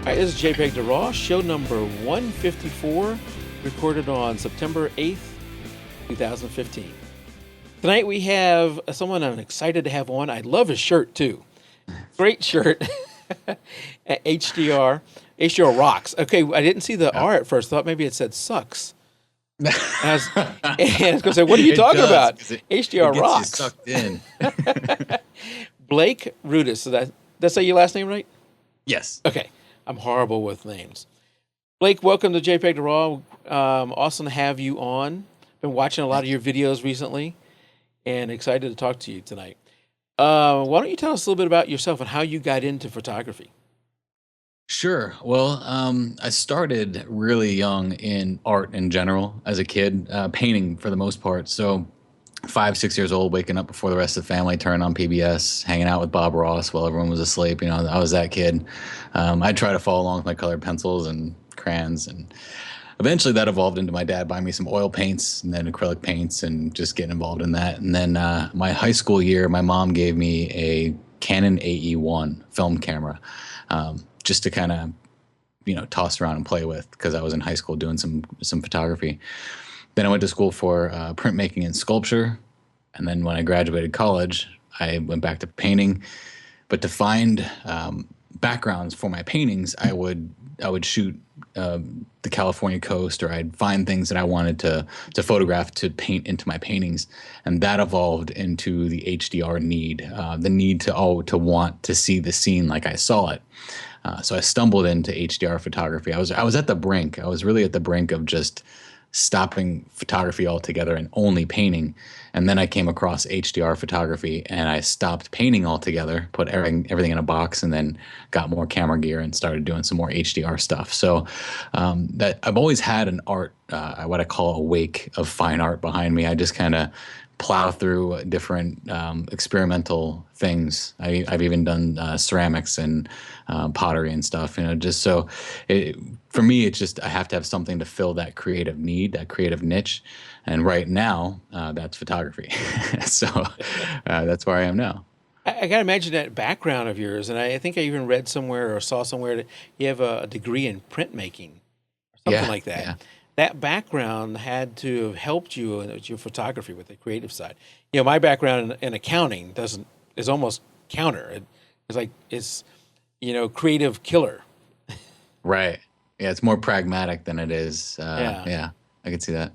Hi, this is JPEG to Raw, show number 154, recorded on September 8th, 2015. Tonight we have someone I'm excited to have on. I love his shirt too. Great shirt. HDR rocks. Okay, I didn't see the R at first. Thought maybe it said sucks. And I was going to say, what are you talking about? HDR it rocks. Gets you sucked in. Blake Rudis. Did I say your last name right? Yes. Okay. I'm horrible with names. Blake, welcome to JPEG to Raw. Awesome to have you on. Been watching a lot of your videos recently and excited to talk to you tonight. Why don't you tell us a little bit about yourself and how you got into photography? Sure. Well, I started really young in art in general as a kid, painting for the most part. So 5, 6 years old, waking up before the rest of the family, turning on PBS, hanging out with Bob Ross while everyone was asleep. You know, I was that kid. I'd try to follow along with my colored pencils and crayons, and eventually that evolved into my dad buying me some oil paints and then acrylic paints and just getting involved in that. And then my high school year, my mom gave me a Canon AE1 film camera, just to kind of, toss around and play with because I was in high school doing some photography. Then I went to school for printmaking and sculpture. And then when I graduated college, I went back to painting. But to find backgrounds for my paintings, I would shoot the California coast, or I'd find things that I wanted to photograph to paint into my paintings. And that evolved into the HDR need, the need to want to see the scene like I saw it. So I stumbled into HDR photography. I was at the brink. I was really at the brink of just stopping photography altogether and only painting. And then I came across HDR photography and I stopped painting altogether, put everything in a box, and then got more camera gear and started doing some more HDR stuff. So that I've always had an art, what I call a wake of fine art behind me. I just kind of plow through different experimental things. I've even done ceramics and pottery and stuff, just so for me, it's just I have to have something to fill that creative need, that creative niche. And right now, that's photography. So that's where I am now. I got to imagine that background of yours, and I think I even read somewhere or saw somewhere that you have a degree in printmaking or something like that. Yeah. That background had to have helped you in your photography with the creative side. My background in accounting is almost counter. It's creative killer. Right. Yeah, it's more pragmatic than it is. Yeah, I could see that.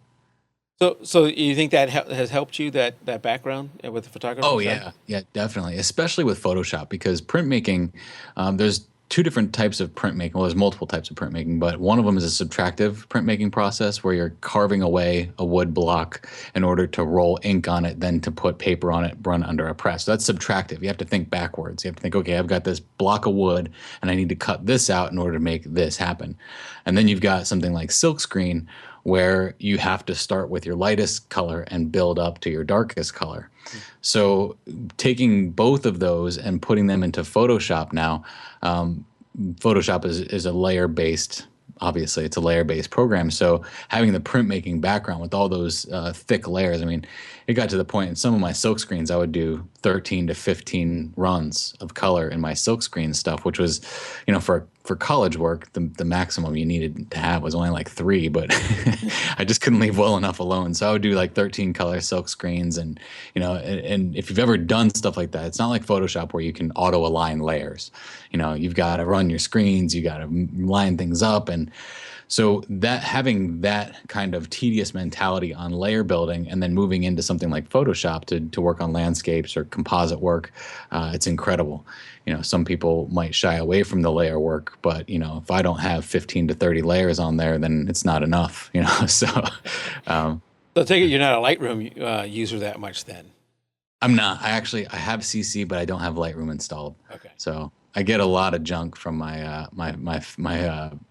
So you think that has helped you, that background with the photography? Oh side? yeah, definitely. Especially with Photoshop, because printmaking, there's two different types of printmaking. Well, there's multiple types of printmaking, but one of them is a subtractive printmaking process where you're carving away a wood block in order to roll ink on it, then to put paper on it, run under a press. So that's subtractive. You have to think backwards. You have to think, okay, I've got this block of wood and I need to cut this out in order to make this happen. And then you've got something like silkscreen, where you have to start with your lightest color and build up to your darkest color. So taking both of those and putting them into Photoshop now, Photoshop is a layer-based, obviously it's a layer-based program. So having the printmaking background with all those thick layers, I mean, it got to the point in some of my silk screens, I would do 13 to 15 runs of color in my silk screen stuff, which was, for college work, the maximum you needed to have was only like 3, but I just couldn't leave well enough alone. So I would do like 13 color silk screens. And, and if you've ever done stuff like that, it's not like Photoshop where you can auto align layers. You've got to run your screens, you got to line things up. And so that having that kind of tedious mentality on layer building and then moving into something like Photoshop to work on landscapes or composite work, it's incredible. Some people might shy away from the layer work, but if I don't have 15 to 30 layers on there, then it's not enough. So So take it you're not a Lightroom user that much then. I'm not. I have CC, but I don't have Lightroom installed. Okay. So I get a lot of junk from my my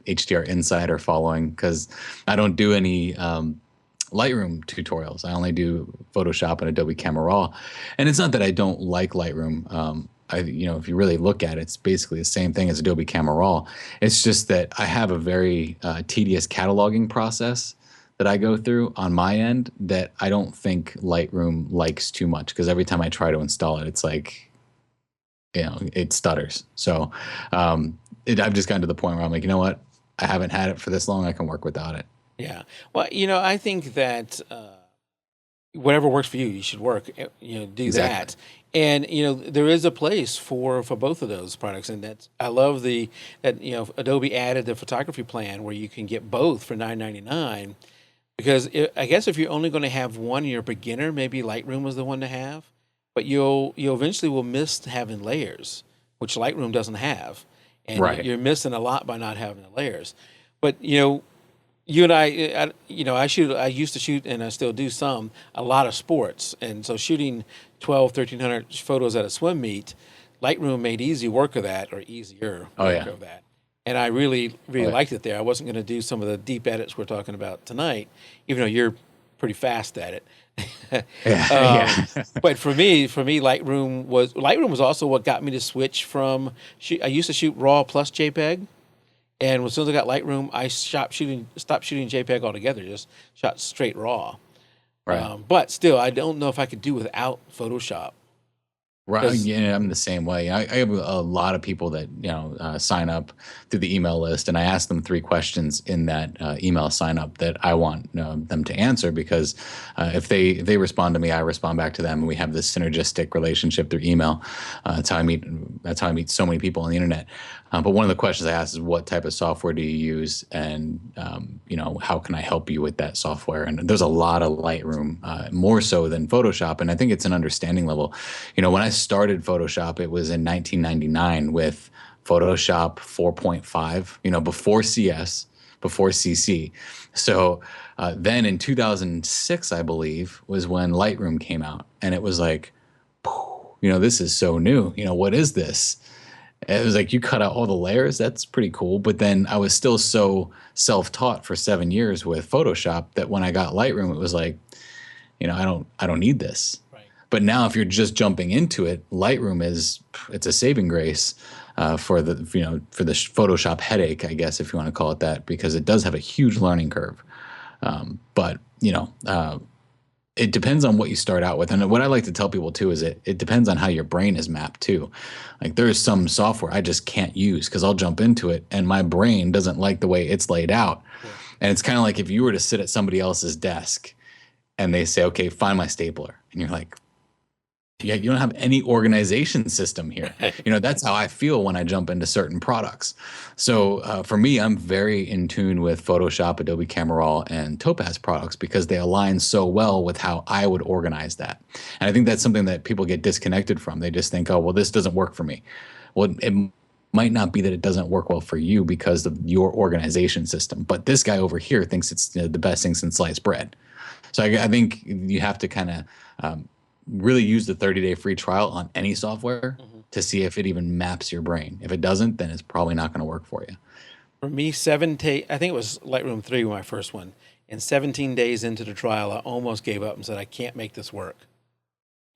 HDR Insider following, because I don't do any Lightroom tutorials. I only do Photoshop and Adobe Camera Raw. And it's not that I don't like Lightroom. If you really look at it, it's basically the same thing as Adobe Camera Raw. It's just that I have a very tedious cataloging process that I go through on my end that I don't think Lightroom likes too much, because every time I try to install it, it's like, it stutters. So I've just gotten to the point where I'm like, you know what? I haven't had it for this long. I can work without it. Yeah. Well, I think that whatever works for you, you should work. Do Exactly. that. And there is a place for both of those products, and that's I love that Adobe added the photography plan where you can get both for $9.99. Because I guess if you're only going to have one, you're a beginner. Maybe Lightroom was the one to have, but you'll eventually will miss having layers, which Lightroom doesn't have, and Right. you're missing a lot by not having the layers. But you and I used to shoot, and I still do a lot of sports, and so shooting 1,300 photos at a swim meet, Lightroom made easy work of that, or easier Oh work yeah. of that. And I really, really Oh, liked it there. I wasn't going to do some of the deep edits we're talking about tonight, even though you're pretty fast at it. yeah. um, Yeah. but for me, Lightroom was also what got me to switch from. I used to shoot RAW plus JPEG, and as soon as I got Lightroom, I stopped shooting JPEG altogether. Just shot straight RAW. Right. But still, I don't know if I could do without Photoshop. Right. 'Cause- Yeah, I'm the same way. I have a lot of people that sign up through the email list, and I ask them 3 questions in that email sign up that I want them to answer because if they respond to me, I respond back to them, and we have this synergistic relationship through email. That's how I meet. That's how I meet so many people on the internet. But one of the questions I ask is, what type of software do you use, and how can I help you with that software? And there's a lot of Lightroom, more so than Photoshop, and I think it's an understanding level. When I started Photoshop, it was in 1999 with Photoshop 4.5, before CS, before CC. So then in 2006, I believe, was when Lightroom came out. And it was like, this is so new. What is this? It was like, you cut out all the layers. That's pretty cool. But then I was still so self-taught for 7 years with Photoshop that when I got Lightroom, it was like, I don't need this. Right. But now, if you're just jumping into it, Lightroom it's a saving grace for the Photoshop headache, I guess, if you want to call it that, because it does have a huge learning curve. But it depends on what you start out with, and what I like to tell people too is it depends on how your brain is mapped too. Like there's some software I just can't use because I'll jump into it and my brain doesn't like the way it's laid out. Yeah. And it's kind of like if you were to sit at somebody else's desk and they say, "Okay, find my stapler," and you're like, yeah, you don't have any organization system here. That's how I feel when I jump into certain products. So for me, I'm very in tune with Photoshop, Adobe Camera Raw, and Topaz products because they align so well with how I would organize that. And I think that's something that people get disconnected from. They just think, oh, well, this doesn't work for me. Well, it might not be that it doesn't work well for you because of your organization system. But this guy over here thinks it's the best thing since sliced bread. So I think you have to kind of really use the 30-day free trial on any software to see if it even maps your brain. If it doesn't, then it's probably not going to work for you. For me, I think it was Lightroom 3, my first one. And 17 days into the trial, I almost gave up and said, I can't make this work.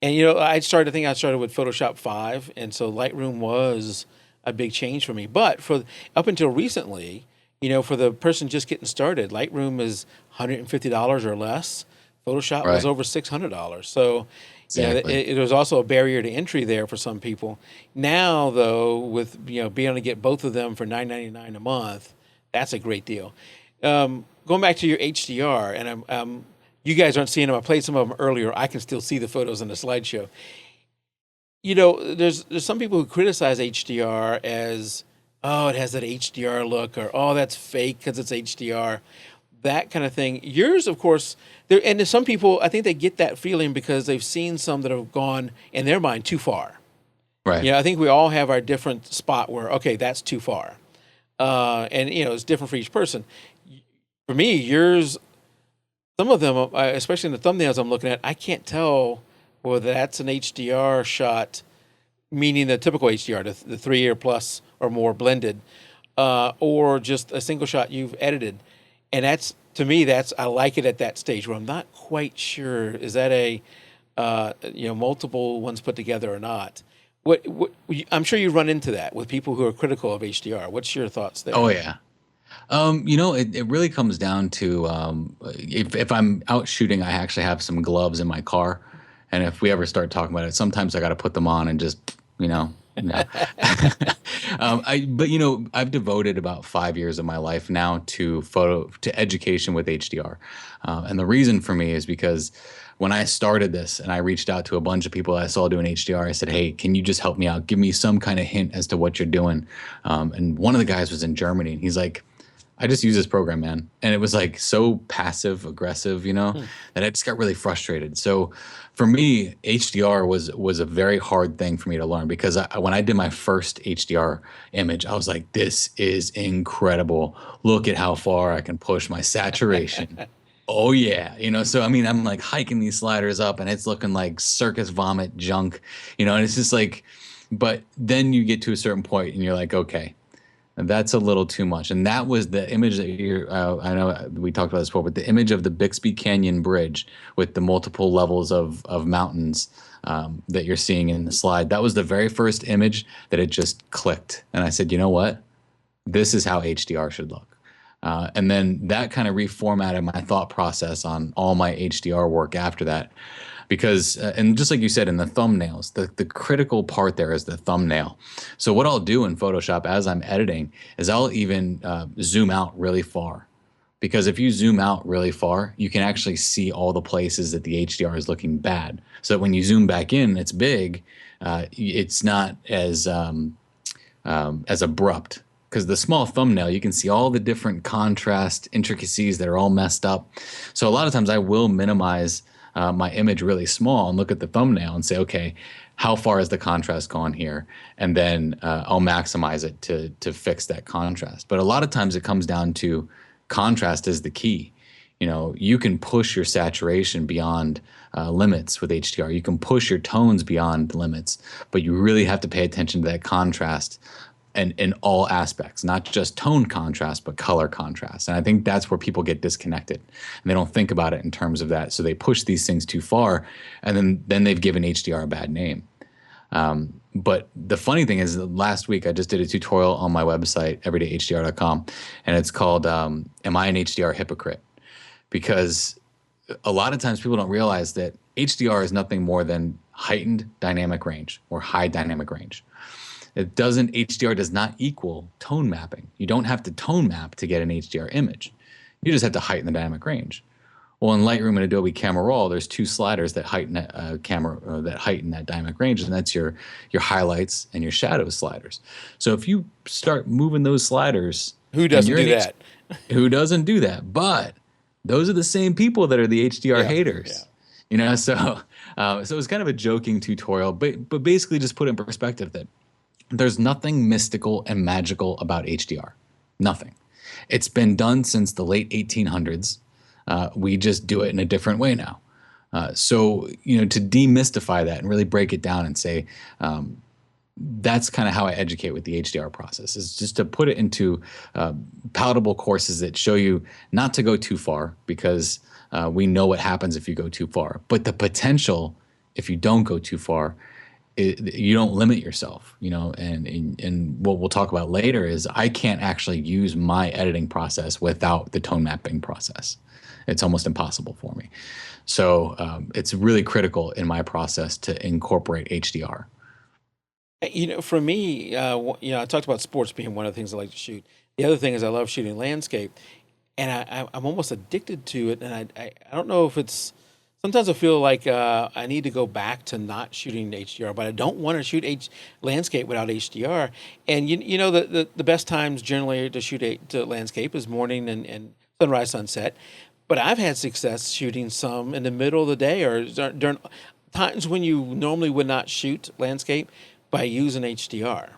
And, I started with Photoshop 5. And so Lightroom was a big change for me. But up until recently, for the person just getting started, Lightroom is $150 or less. Photoshop was Right. over $600. So, Exactly. it was also a barrier to entry there for some people. Now, though, with being able to get both of them for $9.99 a month, that's a great deal. Going back to your HDR, and you guys aren't seeing them. I played some of them earlier. I can still see the photos in the slideshow. There's some people who criticize HDR as, oh, it has that HDR look, or oh, that's fake because it's HDR. That kind of thing. Yours, of course, and some people, I think they get that feeling because they've seen some that have gone, in their mind, too far. Right. I think we all have our different spot where, okay, that's too far. And, it's different for each person. For me, yours, some of them, especially in the thumbnails I'm looking at, I can't tell whether that's an HDR shot, meaning the typical HDR, the 3-year plus or more blended, or just a single shot you've edited. And to me, I like it at that stage where I'm not quite sure, is that a, multiple ones put together or not? What I'm sure you run into that with people who are critical of HDR. What's your thoughts there? Oh yeah. It really comes down to if I'm out shooting, I actually have some gloves in my car, and if we ever start talking about it, sometimes I got to put them on and just No. But I've devoted about 5 years of my life now to education with HDR. And the reason for me is because when I started this and I reached out to a bunch of people I saw doing HDR, I said, hey, can you just help me out? Give me some kind of hint as to what you're doing. And one of the guys was in Germany, and he's like, I just use this program, man. And it was like so passive aggressive, that I just got really frustrated. So for me, HDR was a very hard thing for me to learn because when I did my first HDR image, I was like, this is incredible. Look at how far I can push my saturation. Oh yeah, so I mean, I'm like hiking these sliders up and it's looking like circus vomit junk, and it's just like, but then you get to a certain point and you're like, okay, that's a little too much. And that was the image that I know we talked about this before, but the image of the Bixby Canyon Bridge with the multiple levels of mountains that you're seeing in the slide. That was the very first image that it just clicked. And I said, you know what? This is how HDR should look. And then that kind of reformatted my thought process on all my HDR work after that. Because, and just like you said in the thumbnails, the critical part there is the thumbnail. So what I'll do in Photoshop as I'm editing is I'll even zoom out really far. Because if you zoom out really far, you can actually see all the places that the HDR is looking bad. So when you zoom back in, it's big. It's not as abrupt. Because the small thumbnail, you can see all the different contrast intricacies that are all messed up. So a lot of times I will minimize my image really small and look at the thumbnail and say, okay, how far has the contrast gone here? And then I'll maximize it to fix that contrast. But a lot of times it comes down to contrast is the key. You can push your saturation beyond limits with HDR. You can push your tones beyond limits, but you really have to pay attention to that contrast and in all aspects, not just tone contrast, but color contrast. And I think that's where people get disconnected and they don't think about it in terms of that. So they push these things too far and then they've given HDR a bad name. But the funny thing is that last week I just did a tutorial on my website, everydayhdr.com, and it's called, Am I an HDR Hypocrite? Because a lot of times people don't realize that HDR is nothing more than heightened dynamic range or high dynamic range. HDR does not equal tone mapping. You don't have to tone map to get an HDR image. You just have to heighten the dynamic range. Well, in Lightroom and Adobe Camera Raw, there's two sliders that heighten that dynamic range, and that's your highlights and your shadow sliders. So if you start moving those sliders, who doesn't do that? Who doesn't do that? But those are the same people that are the HDR haters. Yeah. So it's kind of a joking tutorial, but basically just put it in perspective that there's nothing mystical and magical about HDR. Nothing. It's been done since the late 1800s. We just do it in a different way now. So to demystify that and really break it down and say, that's kind of how I educate with the HDR process, is just to put it into palatable courses that show you not to go too far, because we know what happens if you go too far. But the potential, if you don't go too far, you don't limit yourself, and what we'll talk about later is I can't actually use my editing process without the tone mapping process. It's almost impossible for me. So it's really critical in my process to incorporate HDR. For me, I talked about sports being one of the things I like to shoot. The other thing is I love shooting landscape, and I'm almost addicted to it. And I don't know if it's, sometimes I feel like I need to go back to not shooting HDR, but I don't want to shoot landscape without HDR. And the best times generally to shoot to landscape is morning and sunrise, sunset. But I've had success shooting some in the middle of the day or during times when you normally would not shoot landscape by using HDR.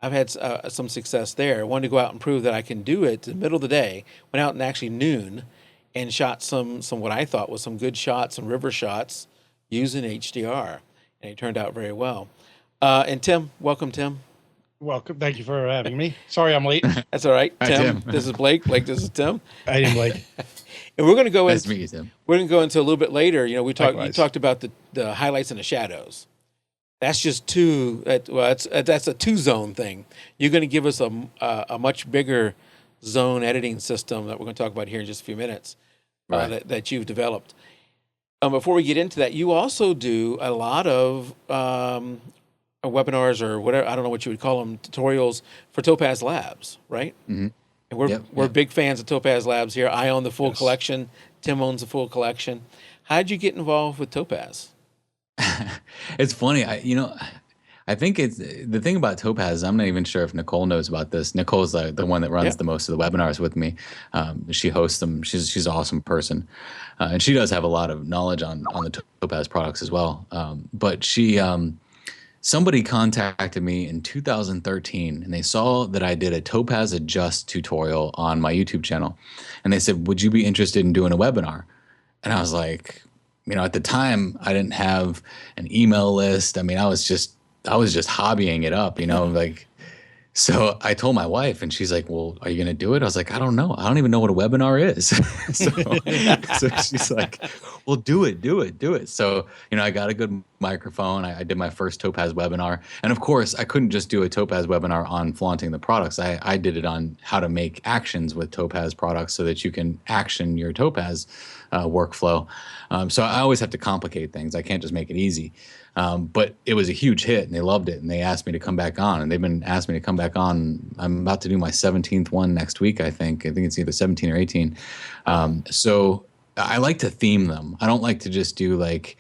I've had some success there. I wanted to go out and prove that I can do it in the middle of the day. Went out and actually noon and shot some what I thought was some good shots, some river shots using HDR. And it turned out very well. And Tim, welcome, Tim. Welcome. Thank you for having me. Sorry I'm late. That's all right. Hi, Tim, Tim. This is Blake. Blake, this is Tim. I am Blake. And we're going to go Nice to meet you, Tim. We're going to go into a little bit later. You Likewise. talked about the highlights and the shadows. That's just that's a two-zone thing. You're going to give us a much bigger zone editing system that we're going to talk about here in just a few minutes, Right. that you've developed. Before we get into that, you also do a lot of webinars or whatever, I don't know what you would call them, tutorials for Topaz Labs, right? Mm-hmm. And we're big fans of Topaz Labs here. I own the full Yes. collection. Tim owns the full collection. How'd you get involved with Topaz? It's funny. I think it's the thing about Topaz. I'm not even sure if Nicole knows about this. Nicole's the one that runs the most of the webinars with me. She hosts them. She's an awesome person, and she does have a lot of knowledge on the Topaz products as well. But somebody contacted me in 2013, and they saw that I did a Topaz Adjust tutorial on my YouTube channel, and they said, "Would you be interested in doing a webinar?" And I was like, at the time, I didn't have an email list. I mean, I was just hobbying it up, like. So I told my wife, and she's like, "Well, are you going to do it?" I was like, "I don't know. I don't even know what a webinar is." so she's like, "Well, do it." So, I got a good microphone. I did my first Topaz webinar. And of course, I couldn't just do a Topaz webinar on flaunting the products. I did it on how to make actions with Topaz products so that you can action your Topaz workflow. So I always have to complicate things. I can't just make it easy. But it was a huge hit, and they loved it, and they asked me to come back on, and they've been asking me to come back on. I'm about to do my 17th one next week, I think. I think it's either 17 or 18. So I like to theme them. I don't like to just do like,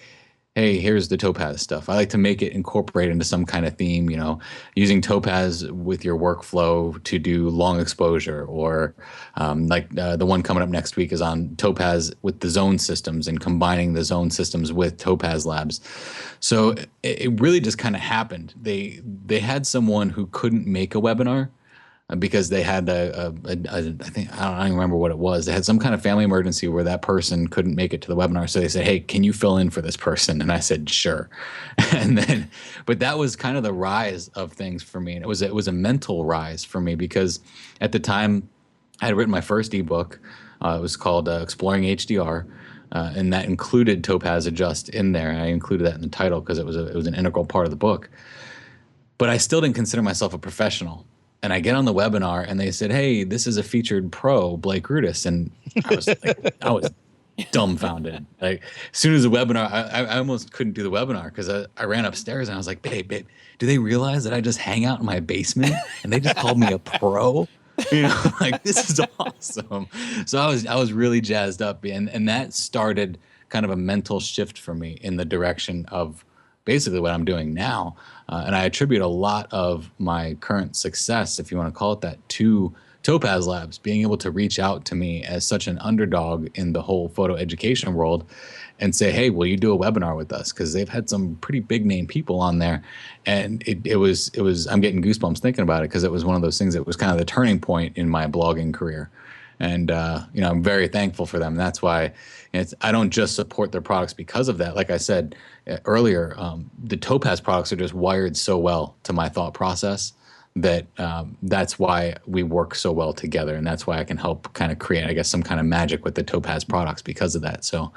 hey, here's the Topaz stuff. I like to make it incorporate into some kind of theme, using Topaz with your workflow to do long exposure, or the one coming up next week is on Topaz with the zone systems and combining the zone systems with Topaz Labs. So it really just kind of happened. They had someone who couldn't make a webinar because they had I think, I don't even remember what it was. They had some kind of family emergency where that person couldn't make it to the webinar. So they said, "Hey, can you fill in for this person?" And I said, "Sure." But that was kind of the rise of things for me. And it was a mental rise for me because at the time I had written my first ebook. It was called Exploring HDR. And that included Topaz Adjust in there. I included that in the title because it was an integral part of the book. But I still didn't consider myself a professional. And I get on the webinar, and they said, "Hey, this is a featured pro, Blake Rudis." And I was dumbfounded. Like, as soon as the webinar, I almost couldn't do the webinar because I ran upstairs and I was like, babe, do they realize that I just hang out in my basement and they just called me a pro? Like, this is awesome. So I was really jazzed up, and that started kind of a mental shift for me in the direction of basically what I'm doing now. And I attribute a lot of my current success, if you want to call it that, to Topaz Labs being able to reach out to me as such an underdog in the whole photo education world and say, "Hey, will you do a webinar with us?" Because they've had some pretty big name people on there. And it was I'm getting goosebumps thinking about it because it was one of those things that was kind of the turning point in my blogging career. And, I'm very thankful for them. That's why I don't just support their products because of that. Like I said earlier, the Topaz products are just wired so well to my thought process that that's why we work so well together. And that's why I can help kind of create, I guess, some kind of magic with the Topaz products because of that. So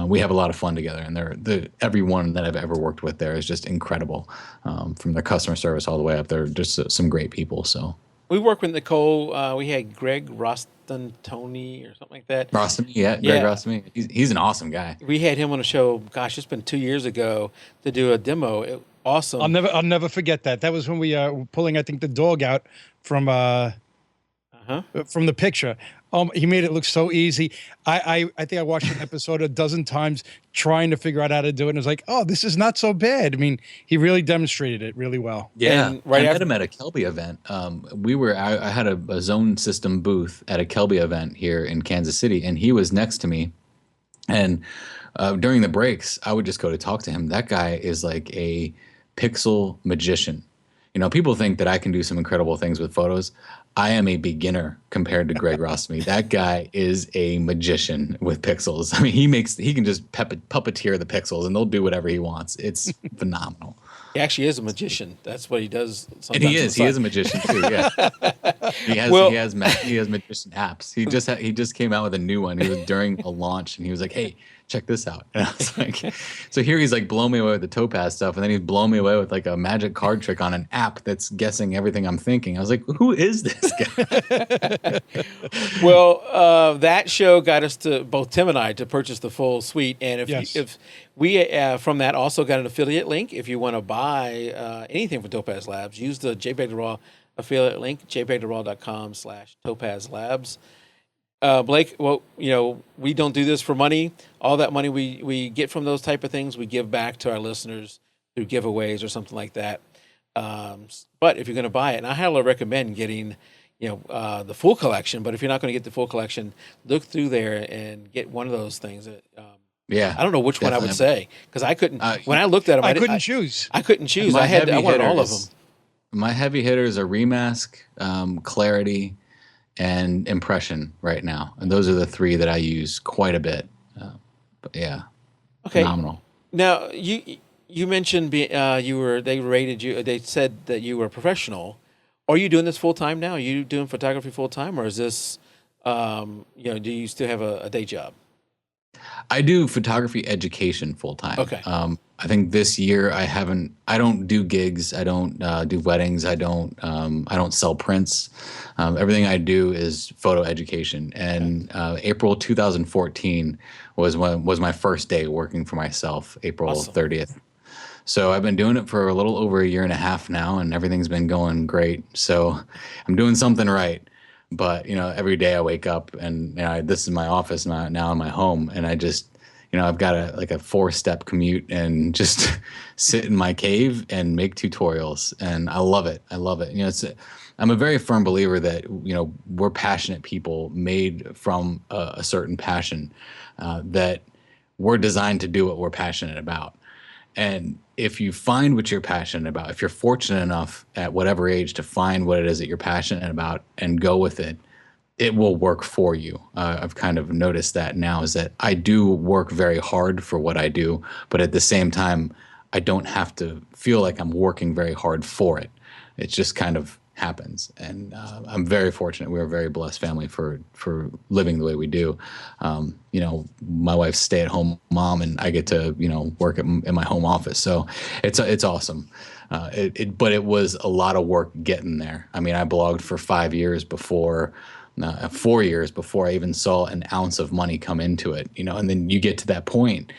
we have a lot of fun together. And everyone that I've ever worked with there is just incredible, from their customer service all the way up. They're just some great people. So. We worked with Nicole. We had Greg Rostantoni or something like that. Greg Rostami. He's an awesome guy. We had him on a show, gosh, it's been 2 years ago, to do a demo. Awesome. I'll never forget that. That was when we were pulling, I think, the dog out from the picture. He made it look so easy. I think I watched an episode a dozen times trying to figure out how to do it. And it was like, oh, this is not so bad. I mean, he really demonstrated it really well. Yeah. And right I met him at a Kelby event. I had a zone system booth at a Kelby event here in Kansas City, and he was next to me. And during the breaks, I would just go to talk to him. That guy is like a pixel magician. People think that I can do some incredible things with photos. I am a beginner compared to Greg Rostami. That guy is a magician with pixels. I mean, he can just puppeteer the pixels, and they'll do whatever he wants. It's phenomenal. He actually is a magician. That's what he does. And he is a magician too. Yeah, he has magician apps. He just came out with a new one. He was during a launch, and he was like, "Hey, check this out. And I was like, so here he's like blowing me away with the Topaz stuff. And then he's blowing me away with like a magic card trick on an app that's guessing everything I'm thinking. I was like, who is this guy? Well, that show got us to both Tim and I to purchase the full suite. And if we from that also got an affiliate link, if you want to buy anything from Topaz Labs, use the JPEG to Raw affiliate link, jpegtoraw.com/Topaz Labs. Blake, well, we don't do this for money. All that money we get from those type of things, we give back to our listeners through giveaways or something like that. But if you're going to buy it, and I highly recommend getting, the full collection. But if you're not going to get the full collection, look through there and get one of those things. Yeah, I don't know which one I would say because I couldn't. When I looked at them, I couldn't choose. I couldn't choose. I wanted all of them. My heavy hitters are Remask, Clarity, and Impression right now, and those are the three that I use quite a bit. But yeah, okay, phenomenal. Now you mentioned they rated you. They said that you were a professional. Are you doing this full time now? Are you doing photography full time, or is this do you still have a day job? I do photography education full time. Okay. I think this year I don't do gigs. I don't do weddings. I don't sell prints. Everything I do is photo education. And April 2014 was my first day working for myself, April Awesome. 30th. So I've been doing it for a little over a year and a half now, and everything's been going great. So I'm doing something right. But, every day I wake up and this is my office now in my home, and I just, I've got a 4-step commute and just sit in my cave and make tutorials, and I love it. I love it. I'm a very firm believer that, we're passionate people made from a certain passion, that we're designed to do what we're passionate about. And if you find what you're passionate about, if you're fortunate enough at whatever age to find what it is that you're passionate about and go with it, it will work for you. I've kind of noticed that now is that I do work very hard for what I do, but at the same time, I don't have to feel like I'm working very hard for it. It just kind of happens. And I'm very fortunate. We're a very blessed family for living the way we do. My wife's stay-at-home mom, and I get to, work in my home office. So it's awesome. But it was a lot of work getting there. I mean, I blogged for 4 years before I even saw an ounce of money come into it, and then you get to that point.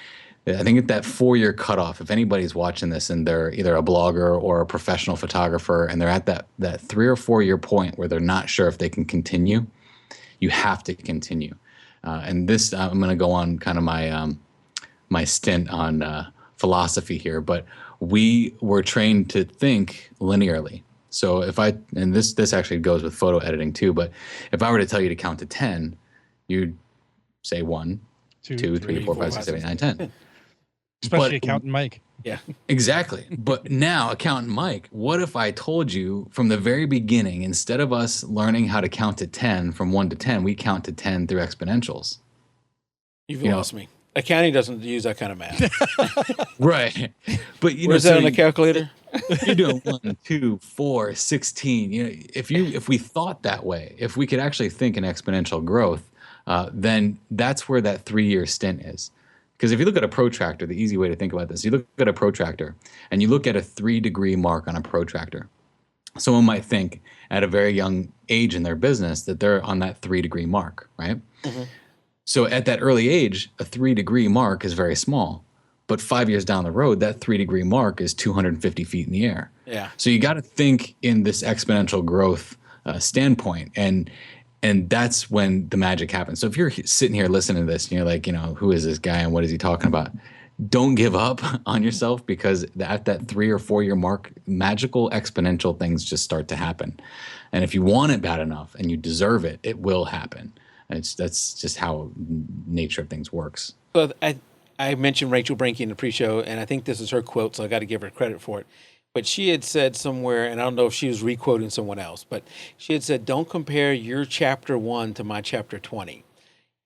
I think at that 4-year cutoff, if anybody's watching this and they're either a blogger or a professional photographer and they're at that 3 or 4 year point where they're not sure if they can continue, you have to continue. And this, I'm going to go on kind of my stint on philosophy here, but we were trained to think linearly. So and this actually goes with photo editing too, but if I were to tell you to count to 10, you'd say 1, 2, 3, 4, 5, 6, 7, 8, 9, 10. Especially Accountant Mike. Yeah. Exactly. But now, Accountant Mike, what if I told you from the very beginning, instead of us learning how to count to 10 from 1 to 10, we count to 10 through exponentials? You've lost me. Accounting doesn't use that kind of math. Right. But where's that on the calculator? You're doing 1, 2, 4, 16. If we thought that way, if we could actually think in exponential growth, then that's where that 3-year stint is. Because if you look at a protractor, the easy way to think about this, you look at a protractor and you look at a 3-degree mark on a protractor. Someone might think at a very young age in their business that they're on that 3-degree mark, right? Mm-hmm. So at that early age, a 3-degree mark is very small. But 5 years down the road, that 3-degree mark is 250 feet in the air. Yeah. So you got to think in this exponential growth standpoint. And that's when the magic happens. So if you're sitting here listening to this and you're like, who is this guy and what is he talking about? Don't give up on yourself, because at that 3 or 4 year mark, magical exponential things just start to happen. And if you want it bad enough and you deserve it, it will happen. That's just how nature of things works. So I mentioned Rachel Brinke in the pre-show, and I think this is her quote, so I got to give her credit for it. But she had said somewhere, and I don't know if she was re-quoting someone else, but she had said, don't compare your chapter 1 to my chapter 20.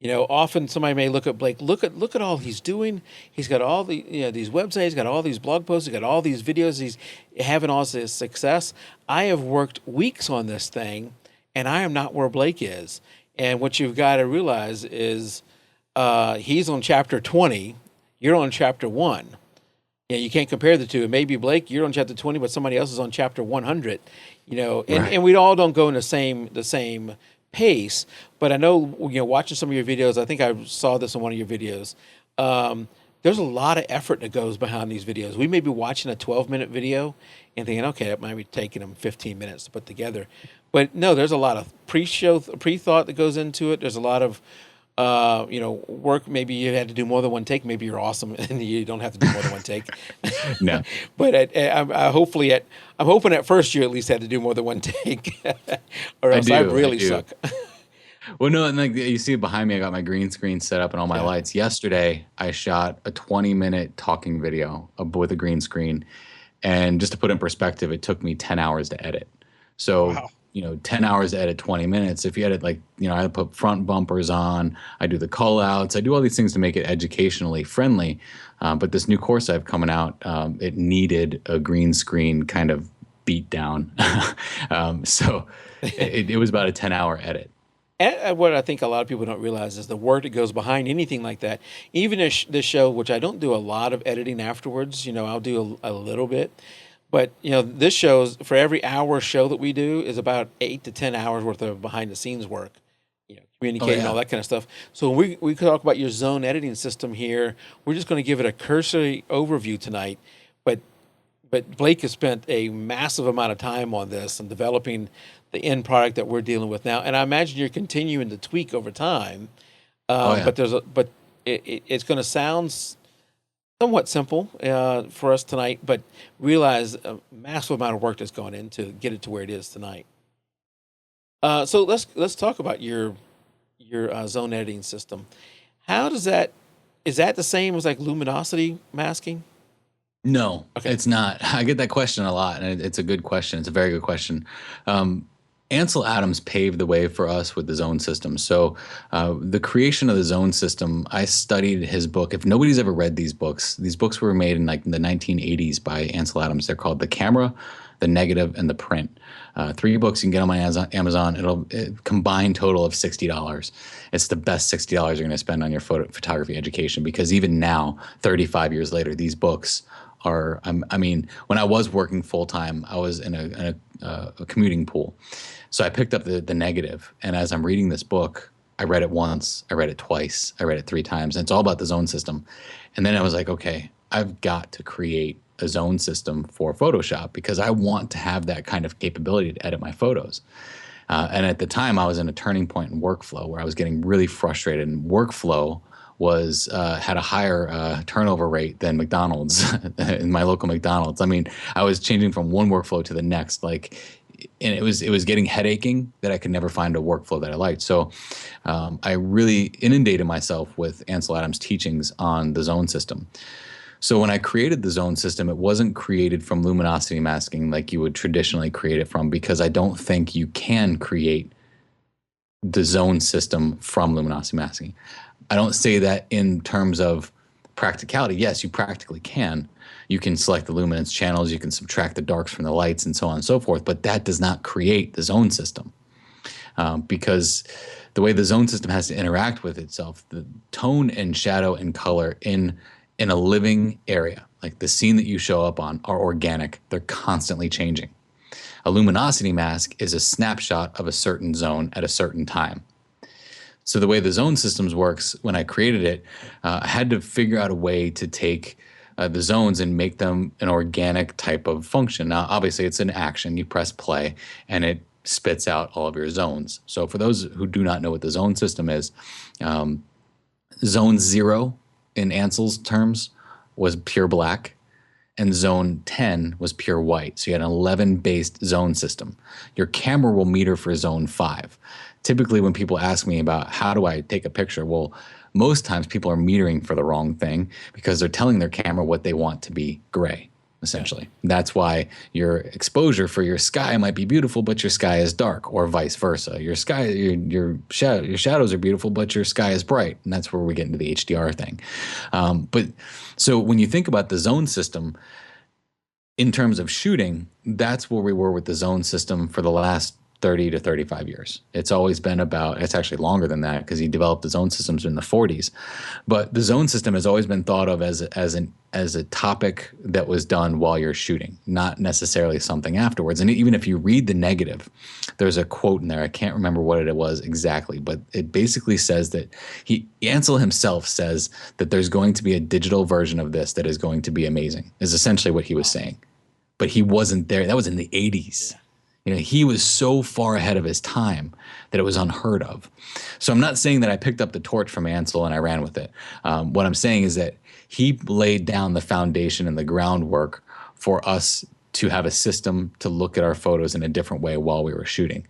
Often somebody may look at Blake, look at all he's doing. He's got all the these websites, he's got all these blog posts, he's got all these videos, he's having all this success. I have worked weeks on this thing, and I am not where Blake is. And what you've got to realize is he's on chapter 20, you're on chapter 1. Yeah, you can't compare the two. And maybe Blake, you're on chapter 20, but somebody else is on chapter 100. Right. And we all don't go in the same pace. But I know, watching some of your videos, I think I saw this in one of your videos. There's a lot of effort that goes behind these videos. We may be watching a 12-minute video and thinking, okay, it might be taking them 15 minutes to put together. But no, there's a lot of pre-thought that goes into it. There's a lot of work. Maybe you had to do more than one take. Maybe you're awesome and you don't have to do more than one take. No. But I'm hoping at first you at least had to do more than one take, or else I really suck. Well, no, and like you see behind me, I got my green screen set up and all my lights. Yesterday, I shot a 20-minute talking video with a green screen, and just to put in perspective, it took me 10 hours to edit. So, Wow. 10 hours to edit 20 minutes. If you edit I put front bumpers on, I do the call outs, I do all these things to make it educationally friendly. But this new course I have coming out, it needed a green screen kind of beat down. So it was about a 10-hour edit. And what I think a lot of people don't realize is the work that goes behind anything like that. Even this show, which I don't do a lot of editing afterwards, I'll do a little bit. But, this show, for every hour show that we do, is about 8 to 10 hours worth of behind the scenes work, communicating, all that kind of stuff. So when we talk about your zone editing system here, we're just going to give it a cursory overview tonight. But Blake has spent a massive amount of time on this and developing the end product that we're dealing with now. And I imagine you're continuing to tweak over time. But it's going to sound somewhat simple for us tonight, but realize a massive amount of work that's gone into get it to where it is tonight. So let's talk about your zone editing system. How does that is that the same as like luminosity masking? No, Okay. it's not. I get that question a lot, and it's a good question. It's a very good question. Ansel Adams paved the way for us with the zone system. So the creation of the zone system, I studied his book. If nobody's ever read these books were made in like the 1980s by Ansel Adams. They're called The Camera, The Negative, and The Print. 3 books you can get on my Amazon. It'll combined total of $60. It's the best $60 you're going to spend on your photography education, because even now, 35 years later, these books are, I mean, when I was working full time, I was in a commuting pool. So I picked up the negative, and as I'm reading this book, I read it once, I read it twice, I read it 3 times, and it's all about the zone system. And then I was like, okay, I've got to create a zone system for Photoshop, because I want to have that kind of capability to edit my photos. And at the time, I was in a turning point in workflow where I was getting really frustrated, and workflow was had a higher turnover rate than McDonald's in my local McDonald's. I mean, I was changing from one workflow to the next, and it was getting headaching that I could never find a workflow that I liked. So I really inundated myself with Ansel Adams' teachings on the zone system. So when I created the zone system, it wasn't created from luminosity masking like you would traditionally create it from, because I don't think you can create the zone system from luminosity masking. I don't say that in terms of practicality. Yes, you practically can. You can select the luminance channels, you can subtract the darks from the lights, and so on and so forth, but that does not create the zone system. Because the way the zone system has to interact with itself, the tone and shadow and color in a living area, like the scene that you show up on, are organic. They're constantly changing. A luminosity mask is a snapshot of a certain zone at a certain time. So the way the zone systems works, when I created it, I had to figure out a way to take the zones and make them an organic type of function. Now, obviously, it's an action. You press play, and it spits out all of your zones. So for those who do not know what the zone system is, zone 0 in Ansel's terms was pure black, and zone 10 was pure white. So you had an 11-based zone system. Your camera will meter for zone 5. Typically, when people ask me about how do I take a picture, well, most times people are metering for the wrong thing, because they're telling their camera what they want to be gray, essentially. Yeah. That's why your exposure for your sky might be beautiful, but your sky is dark, or vice versa. Your shadows are beautiful, but your sky is bright, and that's where we get into the HDR thing. But so when you think about the zone system, in terms of shooting, that's where we were with the zone system for the last 30 to 35 years. It's always been about, it's actually longer than that because he developed the zone systems in the 40s. But the zone system has always been thought of as a topic that was done while you're shooting, not necessarily something afterwards. And even if you read the negative, there's a quote in there. I can't remember what it was exactly, but it basically says that Ansel himself says that there's going to be a digital version of this that is going to be amazing, is essentially what he was saying. But he wasn't there. That was in the 80s. You know, he was so far ahead of his time that it was unheard of. So I'm not saying that I picked up the torch from Ansel and I ran with it. What I'm saying is that he laid down the foundation and the groundwork for us to have a system to look at our photos in a different way while we were shooting.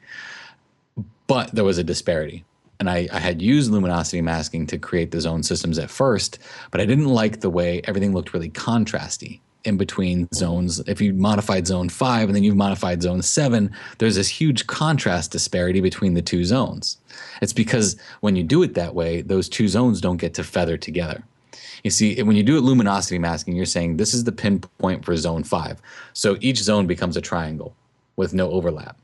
But there was a disparity. And I had used luminosity masking to create the zone systems at first, but I didn't like the way everything looked really contrasty in between zones. If you modified zone 5 and then you've modified zone 7, there's this huge contrast disparity between the two zones. It's because when you do it that way, those two zones don't get to feather together. You see, when you do it luminosity masking, you're saying this is the pinpoint for zone 5. So each zone becomes a triangle with no overlap.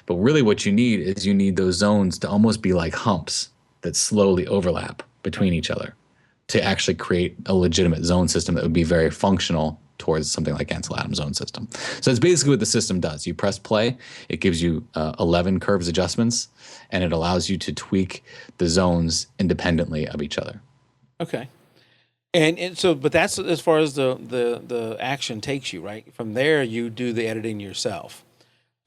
But really what you need is you need those zones to almost be like humps that slowly overlap between each other to actually create a legitimate zone system that would be very functional towards something like Ansel Adams' zone system. So that's basically what the system does. You press play, it gives you 11 curves adjustments, and it allows you to tweak the zones independently of each other. Okay. And so, but that's as far as the action takes you, right? From there, you do the editing yourself.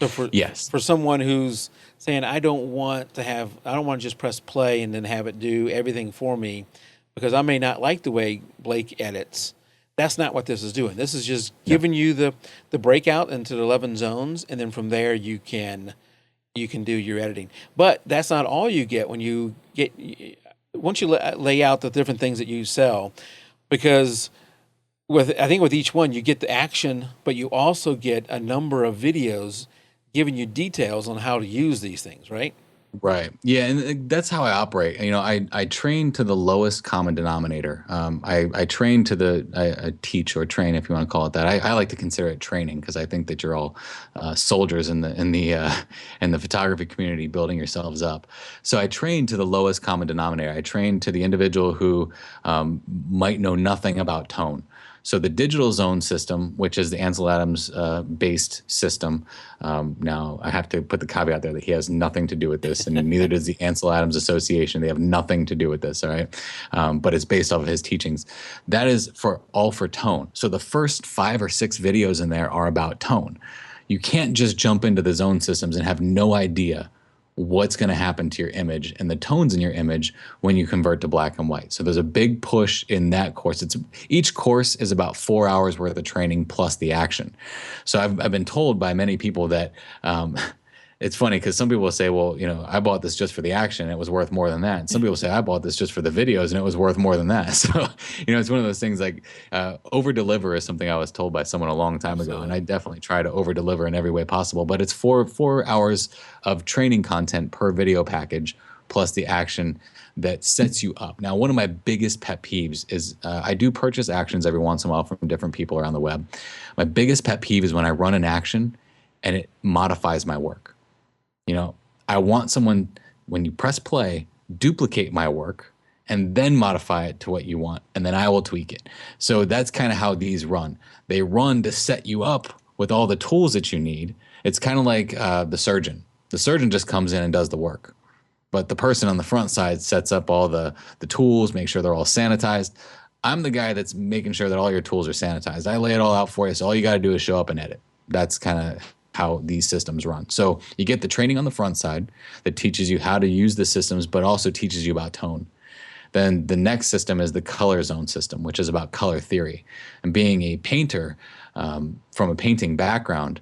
So for someone who's saying, I don't want to just press play and then have it do everything for me because I may not like the way Blake edits. That's not what this is doing. This is just giving you the breakout into the 11 zones, and then from there you can do your editing. But that's not all you get once you lay out the different things that you sell, because I think with each one you get the action, but you also get a number of videos giving you details on how to use these things, right? Right. Yeah, and that's how I operate. You know, I train to the lowest common denominator. I train to I teach or train, if you want to call it that. I like to consider it training because I think that you're all soldiers in the photography community, building yourselves up. So I train to the lowest common denominator. I train to the individual who might know nothing about tone. So the digital zone system, which is the Ansel Adams based system, now I have to put the caveat there that he has nothing to do with this, and neither does the Ansel Adams Association. They have nothing to do with this, all right? But it's based off of his teachings. That is for tone. So the first 5 or 6 videos in there are about tone. You can't just jump into the zone systems and have no idea what's going to happen to your image and the tones in your image when you convert to black and white. So there's a big push in that course. Each course is about 4 hours worth of training plus the action. So I've been told by many people that it's funny because some people will say, well, you know, I bought this just for the action. It was worth more than that. And some people say, I bought this just for the videos and it was worth more than that. So, you know, it's one of those things like over deliver is something I was told by someone a long time ago. And I definitely try to over deliver in every way possible. But it's 4 hours of training content per video package plus the action that sets you up. Now, one of my biggest pet peeves is I do purchase actions every once in a while from different people around the web. My biggest pet peeve is when I run an action and it modifies my work. You know, I want someone, when you press play, duplicate my work and then modify it to what you want, and then I will tweak it. So that's kind of how these run. They run to set you up with all the tools that you need. It's kind of like the surgeon. The surgeon just comes in and does the work. But the person on the front side sets up all the tools, make sure they're all sanitized. I'm the guy that's making sure that all your tools are sanitized. I lay it all out for you, so all you got to do is show up and edit. That's kind of how these systems run. So you get the training on the front side that teaches you how to use the systems, but also teaches you about tone. Then the next system is the color zone system, which is about color theory. And being a painter from a painting background,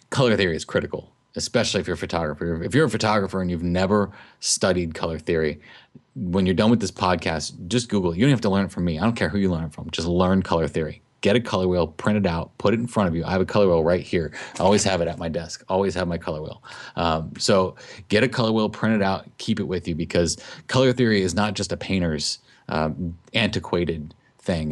color theory is critical, especially if you're a photographer. If you're a photographer and you've never studied color theory, when you're done with this podcast, just Google it. You don't have to learn it from me. I don't care who you learn it from. Just learn color theory. Get a color wheel, print it out, put it in front of you. I have a color wheel right here. I always have it at my desk. Always have my color wheel. So get a color wheel, print it out, keep it with you, because color theory is not just a painter's antiquated thing.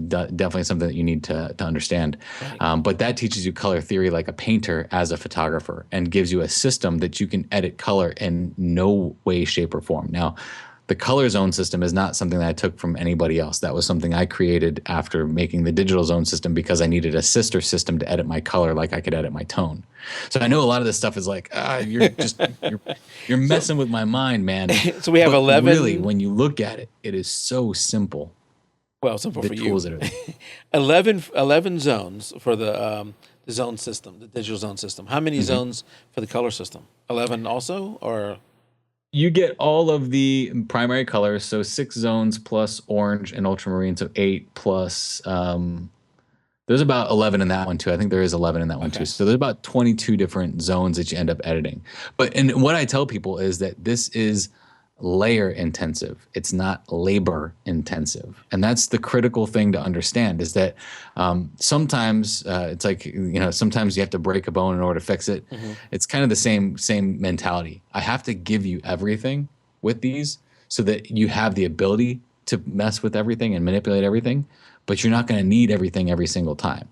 Definitely something that you need to understand. Right. But that teaches you color theory like a painter as a photographer, and gives you a system that you can edit color in no way, shape, or form. Now, the color zone system is not something that I took from anybody else. That was something I created after making the digital zone system, because I needed a sister system to edit my color like I could edit my tone. So I know a lot of this stuff is like, you're messing with my mind, man. So we have But 11. Really, when you look at it, it is so simple. Well, simple The for you. tools that are 11 zones for the zone system, the digital zone system. How many zones for the color system? 11 also, or? You get all of the primary colors, so 6 zones plus orange and ultramarine, so 8 plus. There's about 11 in that one too. I think there is 11 in that one too. So there's about 22 different zones that you end up editing. And what I tell people is that this is layer intensive. It's not labor intensive, and that's the critical thing to understand. Is that sometimes it's like, sometimes you have to break a bone in order to fix it. It's kind of the same mentality. I have to give you everything with these so that you have the ability to mess with everything and manipulate everything, but you're not going to need everything every single time.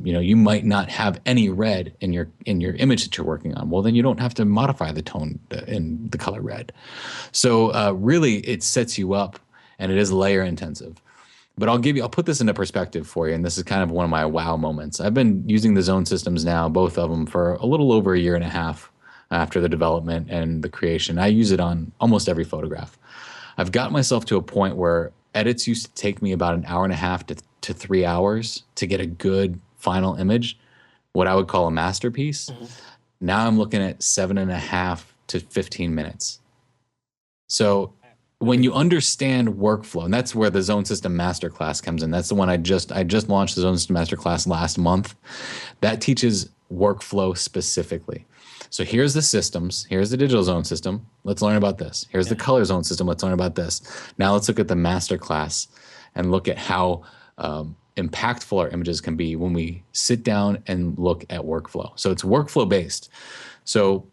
You might not have any red in your image that you're working on. Well, then you don't have to modify the tone in the color red. So really, it sets you up, and it is layer intensive. But I'll put this into perspective for you, and this is kind of one of my wow moments. I've been using the zone systems now, both of them, for a little over a year and a half after the development and the creation. I use it on almost every photograph. I've got myself to a point where edits used to take me about an hour and a half to 3 hours to get a good final image, what I would call a masterpiece. Now I'm looking at 7.5 to 15 minutes. So when you understand workflow, and that's where the Zone System Masterclass comes in. That's the one I just launched, the Zone System Masterclass last month. That teaches workflow specifically. So here's the systems. Here's the digital zone system. Let's learn about this. Here's the color zone system. Let's learn about this. Now let's look at the masterclass and look at how impactful our images can be when we sit down and look at workflow. So it's workflow based. So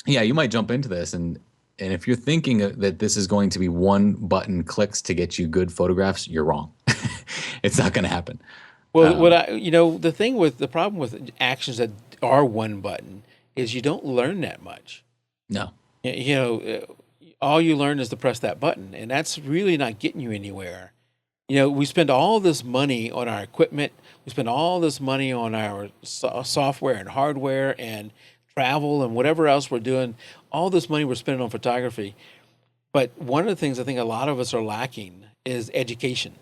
yeah, you might jump into this, and if you're thinking that this is going to be one button clicks to get you good photographs, you're wrong. It's not going to happen. Well, the problem with actions that are one button is you don't learn that much. No. All you learn is to press that button, and that's really not getting you anywhere. We spend all this money on our equipment. We spend all this money on our software and hardware and travel and whatever else we're doing. All this money we're spending on photography. But one of the things I think a lot of us are lacking is education.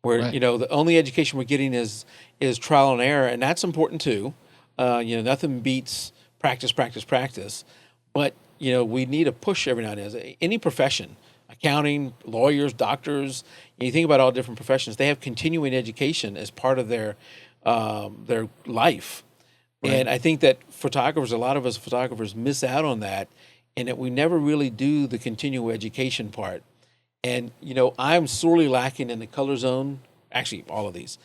Where, Right. The only education we're getting is trial and error, and that's important too. Nothing beats practice. But, we need a push every now and then. Any profession, accounting, lawyers, doctors, you think about all different professions, they have continuing education as part of their life. Right. And I think that a lot of us photographers miss out on that, and that we never really do the continual education part. And, I'm sorely lacking in the color zone, actually all of these,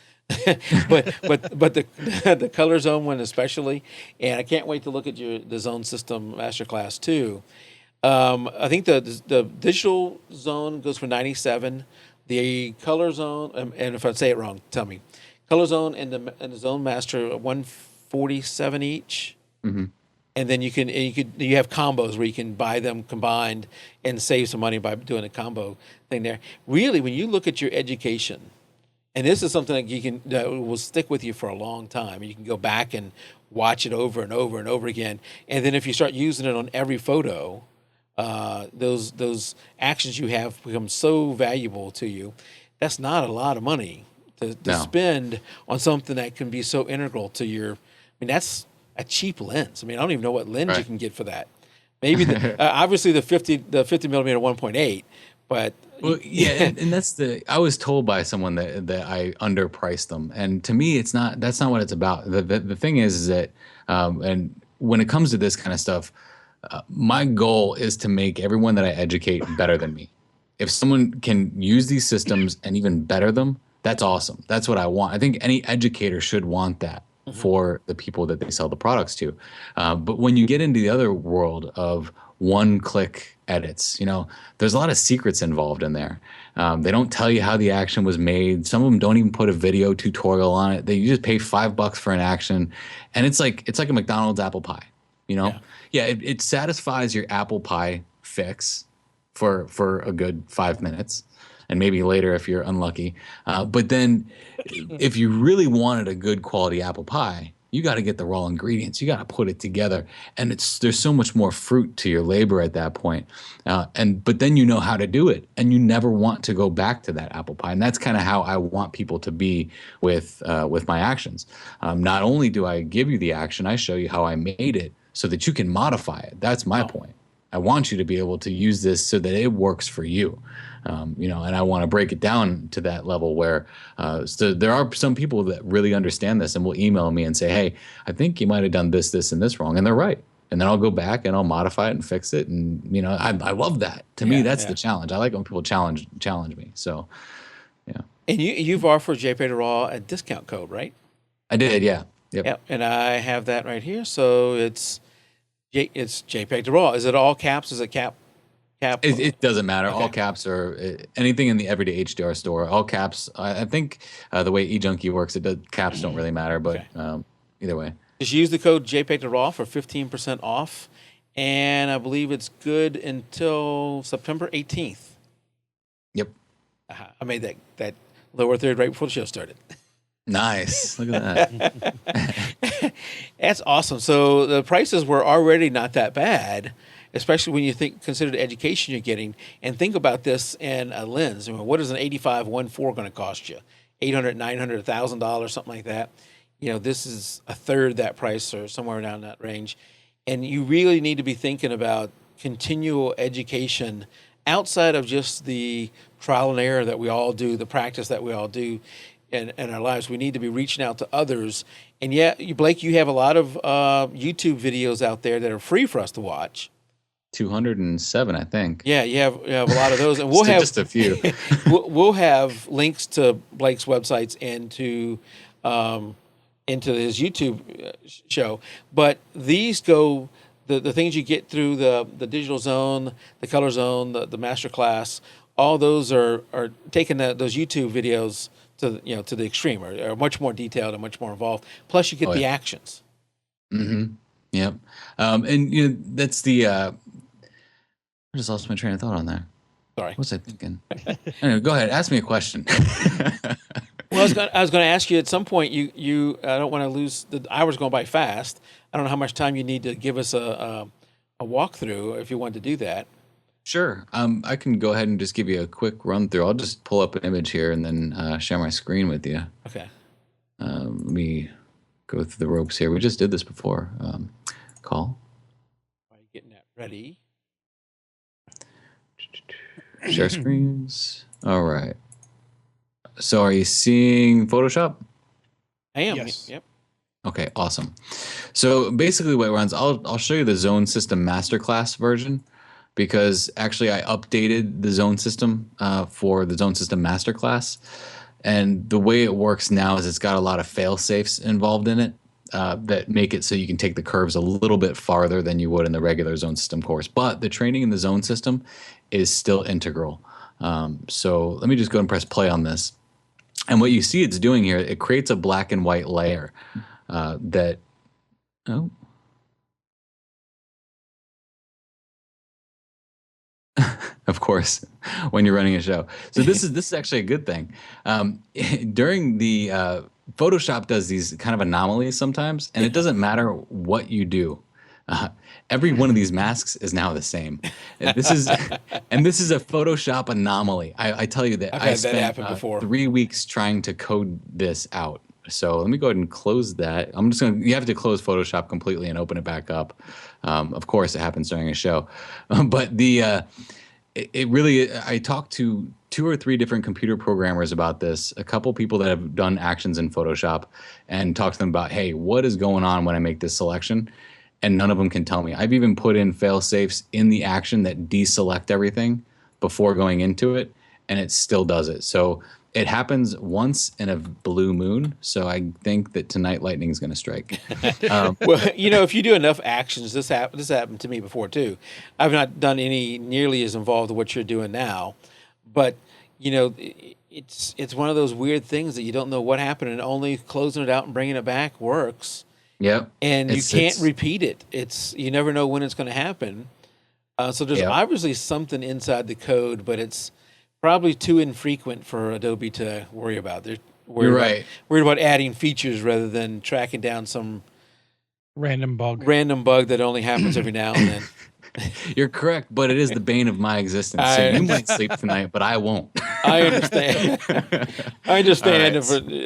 but the color zone one especially. And I can't wait to look at the zone system masterclass too. I think the digital zone goes for 97. The color zone, and if I say it wrong, tell me. Color zone and the zone master 147 each. Mm-hmm. And then you have combos where you can buy them combined and save some money by doing a combo thing there. Really, when you look at your education, and this is something that will stick with you for a long time. You can go back and watch it over and over and over again. And then if you start using it on every photo, those actions you have become so valuable to you. That's not a lot of money to spend on something that can be so integral to your. That's a cheap lens. I don't even know what lens you can get for that. Maybe obviously the 50 millimeter 1.8, but well, yeah, and that's I was told by someone that I underpriced them, and to me, that's not what it's about. The thing is that, and when it comes to this kind of stuff, my goal is to make everyone that I educate better than me. If someone can use these systems and even better them, that's awesome. That's what I want. I think any educator should want that. Mm-hmm. For the people that they sell the products to. But when you get into the other world of one-click edits. You know, there's a lot of secrets involved in there. They don't tell you how the action was made. Some of them don't even put a video tutorial on it. You just pay $5 for an action, and it's like a McDonald's apple pie. You know, it satisfies your apple pie fix for a good 5 minutes, and maybe later if you're unlucky. But then, if you really wanted a good quality apple pie, you got to get the raw ingredients. You got to put it together, and there's so much more fruit to your labor at that point. But then you know how to do it, and you never want to go back to that apple pie. And that's kind of how I want people to be with my actions. Not only do I give you the action, I show you how I made it so that you can modify it. That's my point. I want you to be able to use this so that it works for you. You know, and I want to break it down to that level where so there are some people that really understand this and will email me and say, hey, I think you might have done this, this, and this wrong. And they're right. And then I'll go back and I'll modify it and fix it. And, you know, I love that. To me, that's the challenge. I like when people challenge me. So, yeah. And you've offered JPEG to RAW a discount code, right? I did, yeah. Yep. And I have that right here. So it's JPEG to RAW. Is it all caps? Is it cap? It doesn't matter. Okay. All caps are anything in the everyday HDR store. All caps. I think the way eJunkie works, caps don't really matter. But either way, just use the code JPEG to RAW for 15% off, and I believe it's good until September 18th. Yep. I made that lower third right before the show started. Nice. Look at that. That's awesome. So the prices were already not that bad, especially when you consider the education you're getting, and think about this in a lens. I mean, what is an 85 1.4 going to cost you? $800, $900, $1,000, something like that. You know, this is a third that price or somewhere around that range. And you really need to be thinking about continual education outside of just the trial and error that we all do, the practice that we all do in our lives. We need to be reaching out to others. And yet, Blake, you have a lot of YouTube videos out there that are free for us to watch. 207, I think. Yeah, you have a lot of those, and we'll have just a few. we'll have links to Blake's websites and to his YouTube show. But these go the things you get through the digital zone, the color zone, the master class. All those are taking those YouTube videos to the extreme, are much more detailed and much more involved. Plus, you get the actions. Mm-hmm. Yep. And that's the. I just lost my train of thought on there. Sorry. What was I thinking? Anyway, go ahead. Ask me a question. Well, I was going to ask you at some point. You I don't want to lose the hours going by fast. I don't know how much time you need to give us a walkthrough if you want to do that. Sure. I can go ahead and just give you a quick run through. I'll just pull up an image here and then share my screen with you. Okay. Let me go through the ropes here. We just did this before. Call. Are you getting that ready? Share screens. All right. So are you seeing Photoshop? I am. Yes. Yep. Okay, awesome. So basically what it runs, I'll show you the Zone System Masterclass version, because actually I updated the Zone System for the Zone System Masterclass. And the way it works now is it's got a lot of fail-safes involved in it that make it so you can take the curves a little bit farther than you would in the regular Zone System course. But the training in the Zone System is still integral. So let me just go and press play on this. And what you see it's doing here, it creates a black and white layer that, oh. Of course, when you're running a show. So this is actually a good thing. During the Photoshop does these kind of anomalies sometimes, and it doesn't matter what you do. Every one of these masks is now the same. This is a Photoshop anomaly. I tell you that I spent 3 weeks trying to code this out. So let me go ahead and close that. You have to close Photoshop completely and open it back up. Of course, it happens during a show, but it really, I talked to 2 or 3 different computer programmers about this, a couple people that have done actions in Photoshop, and talked to them about, hey, what is going on when I make this selection? And none of them can tell me. I've even put in fail safes in the action that deselect everything before going into it, and it still does it. So It happens once in a blue moon, so I think that tonight lightning is going to strike. Well, if you do enough actions, this happened to me before too. I've not done any nearly as involved with what you're doing now, but it's one of those weird things that you don't know what happened, and only closing it out and bringing it back works. Yep. And you can't repeat it. You never know when it's going to happen. So there's obviously something inside the code, but it's probably too infrequent for Adobe to worry about. They're worried about adding features rather than tracking down some random bug that only happens every now and then. You're correct, but it is the bane of my existence. So you might sleep tonight, but I won't. I understand. I understand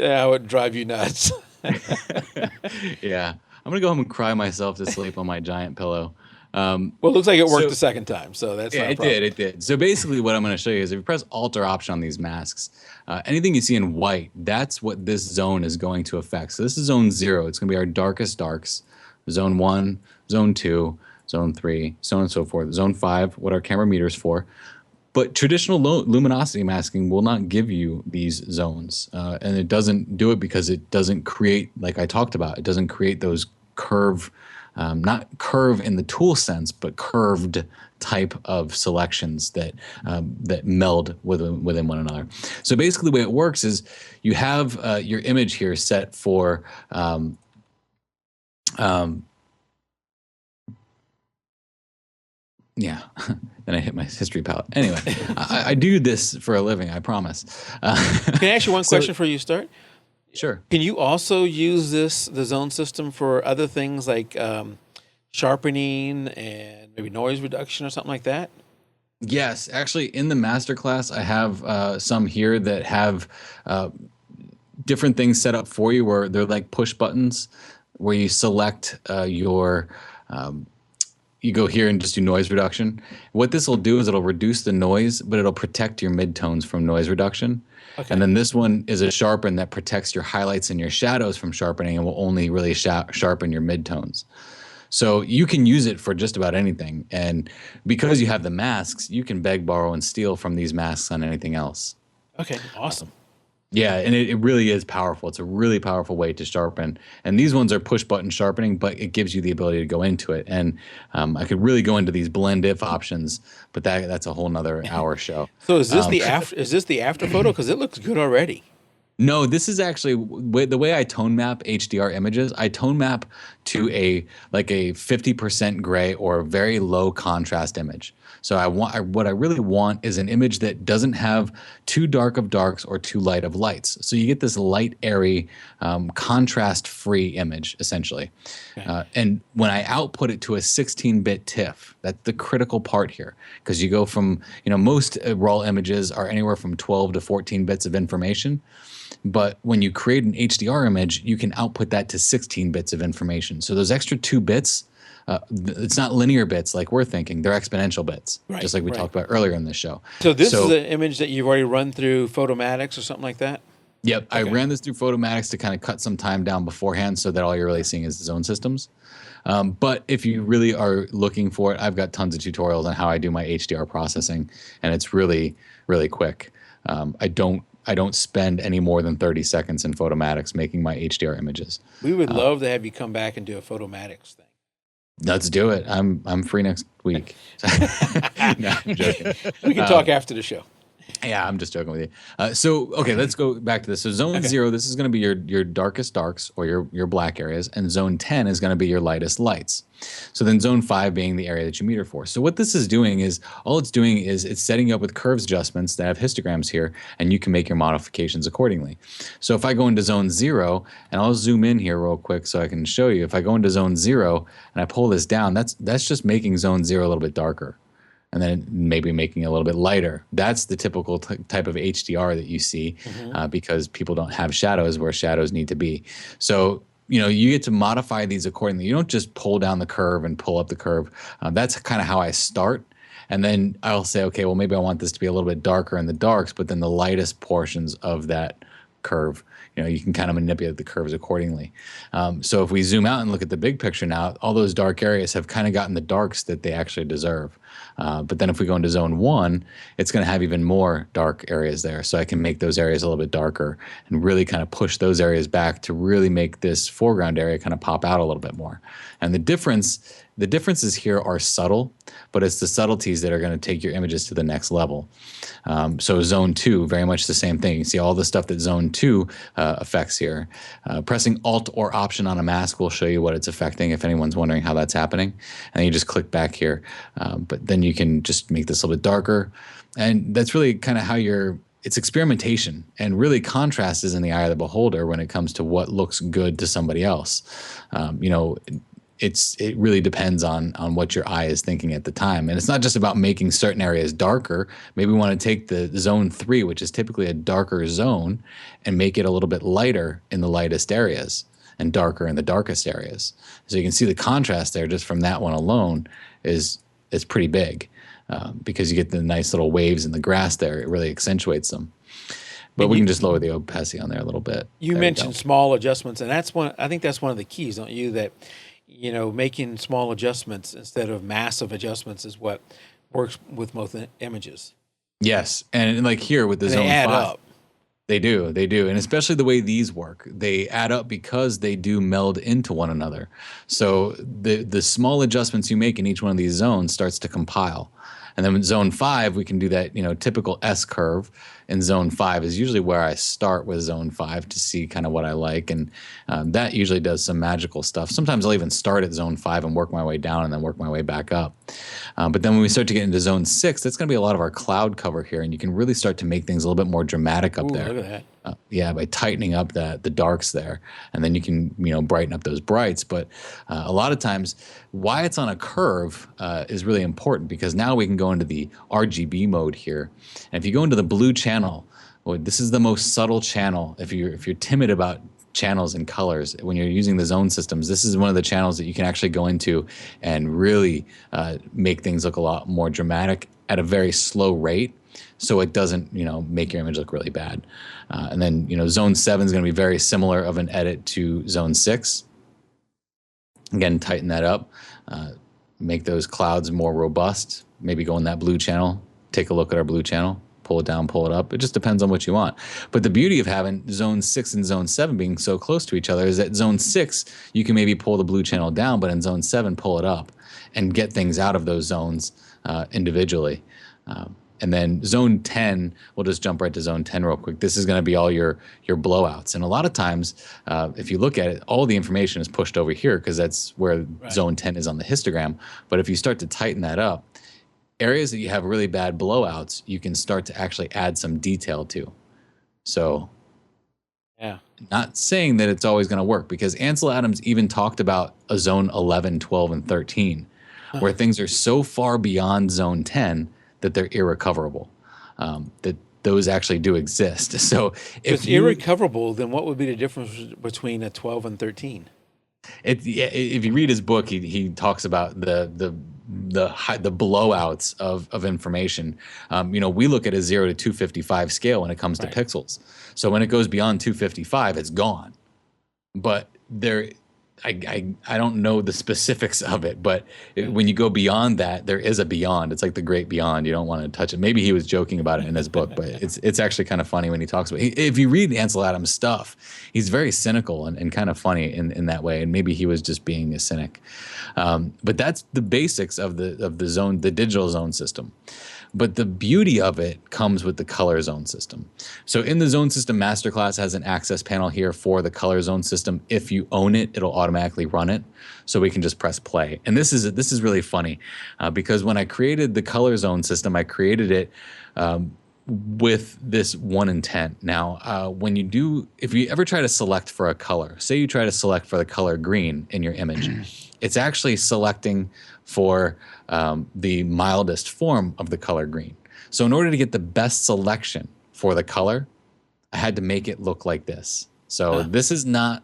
how it would drive you nuts. Yeah. I'm going to go home and cry myself to sleep on my giant pillow. Well, it looks like it worked the second time, so that's not a problem. It did. So basically what I'm going to show you is if you press Alt or Option on these masks, anything you see in white, that's what this zone is going to affect. So this is zone 0. It's going to be our darkest darks. Zone 1, zone 2, zone 3, so on and so forth. Zone 5, what our camera meter is for. But traditional luminosity masking will not give you these zones. And it doesn't do it because it doesn't create, like I talked about, it doesn't create those curve, not curve in the tool sense, but curved type of selections that meld within one another. So basically the way it works is you have your image here set for yeah, then I hit my history palette. Anyway, I do this for a living, I promise. Can I ask you one question before you start? Sure. Can you also use the zone system for other things like sharpening and maybe noise reduction or something like that? Yes, actually, in the masterclass, I have some here that have different things set up for you where they're like push buttons where you select you go here and just do noise reduction. What this will do is it'll reduce the noise, but it'll protect your midtones from noise reduction. Okay. And then this one is a sharpen that protects your highlights and your shadows from sharpening and will only really sharpen your midtones. So you can use it for just about anything. And because you have the masks, you can beg, borrow, and steal from these masks on anything else. Okay, awesome. Yeah, and it really is powerful. It's a really powerful way to sharpen. And these ones are push button sharpening, but it gives you the ability to go into it. And I could really go into these blend if options, but that's a whole nother hour show. So is this the after photo? Because it looks good already. No, this is actually the way I tone map HDR images. I tone map to a 50% gray or very low contrast image. So what I really want is an image that doesn't have too dark of darks or too light of lights. So you get this light, airy, contrast-free image, essentially. Okay. And when I output it to a 16-bit TIFF, that's the critical part here, because you go from, most raw images are anywhere from 12 to 14 bits of information. But when you create an HDR image, you can output that to 16 bits of information. So those extra 2 bits, it's not linear bits like we're thinking. They're exponential bits, just like we talked about earlier in this show. So this is an image that you've already run through Photomatics or something like that? Yep. Okay. I ran this through Photomatics to kind of cut some time down beforehand so that all you're really seeing is the zone systems. But if you really are looking for it, I've got tons of tutorials on how I do my HDR processing, and it's really, really quick. I don't spend any more than 30 seconds in Photomatics making my HDR images. We would love to have you come back and do a Photomatics thing. Let's do it. I'm free next week. No, I'm joking. We can talk after the show. Yeah, I'm just joking with you. So, okay, let's go back to this. So zone 0, this is going to be your darkest darks or your black areas, and zone 10 is going to be your lightest lights. So then zone 5 being the area that you meter for. So what this is doing is, it's setting you up with curves adjustments that have histograms here, and you can make your modifications accordingly. So if I go into zone 0, and I'll zoom in here real quick so I can show you. If I go into zone 0 and I pull this down, that's just making zone 0 a little bit darker. And then maybe making it a little bit lighter. That's the typical type of HDR that you see because people don't have shadows where shadows need to be. So, you get to modify these accordingly. You don't just pull down the curve and pull up the curve. That's kind of how I start. And then I'll say, okay, well, maybe I want this to be a little bit darker in the darks, but then the lightest portions of that curve, you can kind of manipulate the curves accordingly. So if we zoom out and look at the big picture now, all those dark areas have kind of gotten the darks that they actually deserve. But then if we go into zone 1, it's going to have even more dark areas there. So I can make those areas a little bit darker and really kind of push those areas back to really make this foreground area kind of pop out a little bit more. And the differences here are subtle, but it's the subtleties that are going to take your images to the next level. So zone 2, very much the same thing. You see all the stuff that zone 2 affects here. Pressing Alt or Option on a mask will show you what it's affecting if anyone's wondering how that's happening. And then you just click back here. But then you can just make this a little bit darker. And that's really kind of how it's experimentation, and really contrast is in the eye of the beholder when it comes to what looks good to somebody else. It really depends on what your eye is thinking at the time. And it's not just about making certain areas darker. Maybe we want to take the zone 3, which is typically a darker zone, and make it a little bit lighter in the lightest areas and darker in the darkest areas. So you can see the contrast there just from that one alone is pretty big, because you get the nice little waves in the grass there. It really accentuates them. But we can just lower the opacity on there a little bit. You mentioned small adjustments, and I think that's one of the keys, don't you? That making small adjustments instead of massive adjustments is what works with most images. Yes, and like here with the zone 5, they add up. They do, and especially the way these work, they add up because they do meld into one another. So the small adjustments you make in each one of these zones starts to compile. And then in zone 5, we can do that, typical S curve. In zone 5 is usually where I start with zone 5 to see kind of what I like. And that usually does some magical stuff. Sometimes I'll even start at zone 5 and work my way down and then work my way back up. But then when we start to get into zone 6, that's going to be a lot of our cloud cover here. And you can really start to make things a little bit more dramatic up there. Look at that. By tightening up the darks there, and then you can brighten up those brights. But a lot of times, why it's on a curve is really important, because now we can go into the RGB mode here. And if you go into the blue channel, this is the most subtle channel. If you're timid about channels and colors, when you're using the zone systems, this is one of the channels that you can actually go into and really make things look a lot more dramatic at a very slow rate, so it doesn't make your image look really bad. And then zone 7 is going to be very similar of an edit to zone 6. Again, tighten that up, make those clouds more robust. Maybe go in that blue channel, take a look at our blue channel, pull it down, pull it up. It just depends on what you want. But the beauty of having zone 6 and zone 7 being so close to each other is that zone 6, you can maybe pull the blue channel down, but in zone 7, pull it up and get things out of those zones individually. And then zone 10, we'll just jump right to zone 10 real quick. This is going to be all your blowouts. And a lot of times, if you look at it, all the information is pushed over here because that's where zone 10 is on the histogram. But if you start to tighten that up, areas that you have really bad blowouts, you can start to actually add some detail to. So not saying that it's always going to work, because Ansel Adams even talked about a zone 11, 12, and 13, where things are so far beyond zone 10 that they're irrecoverable, that those actually do exist. So if it's irrecoverable, then what would be the difference between a 12 and 13? If you read his book, he talks about the blowouts of information. We look at a 0 to 255 scale when it comes to pixels. So when it goes beyond 255, it's gone. But I don't know the specifics of it, but when you go beyond that, there is a beyond. It's like the great beyond. You don't want to touch it. Maybe he was joking about it in his book, but it's actually kind of funny when he talks about it. If you read Ansel Adams' stuff, he's very cynical and kind of funny in that way, and maybe he was just being a cynic. But that's the basics of the digital zone system. But the beauty of it comes with the color zone system. So in the zone system masterclass has an access panel here for the color zone system. If you own it, it'll automatically run it. So we can just press play. And this is really funny because when I created the color zone system, I created it with this one intent. Now, if you ever try to select for a color, say you try to select for the color green in your image, it's actually selecting for the mildest form of the color green. So in order to get the best selection for the color, I had to make it look like this. So this is not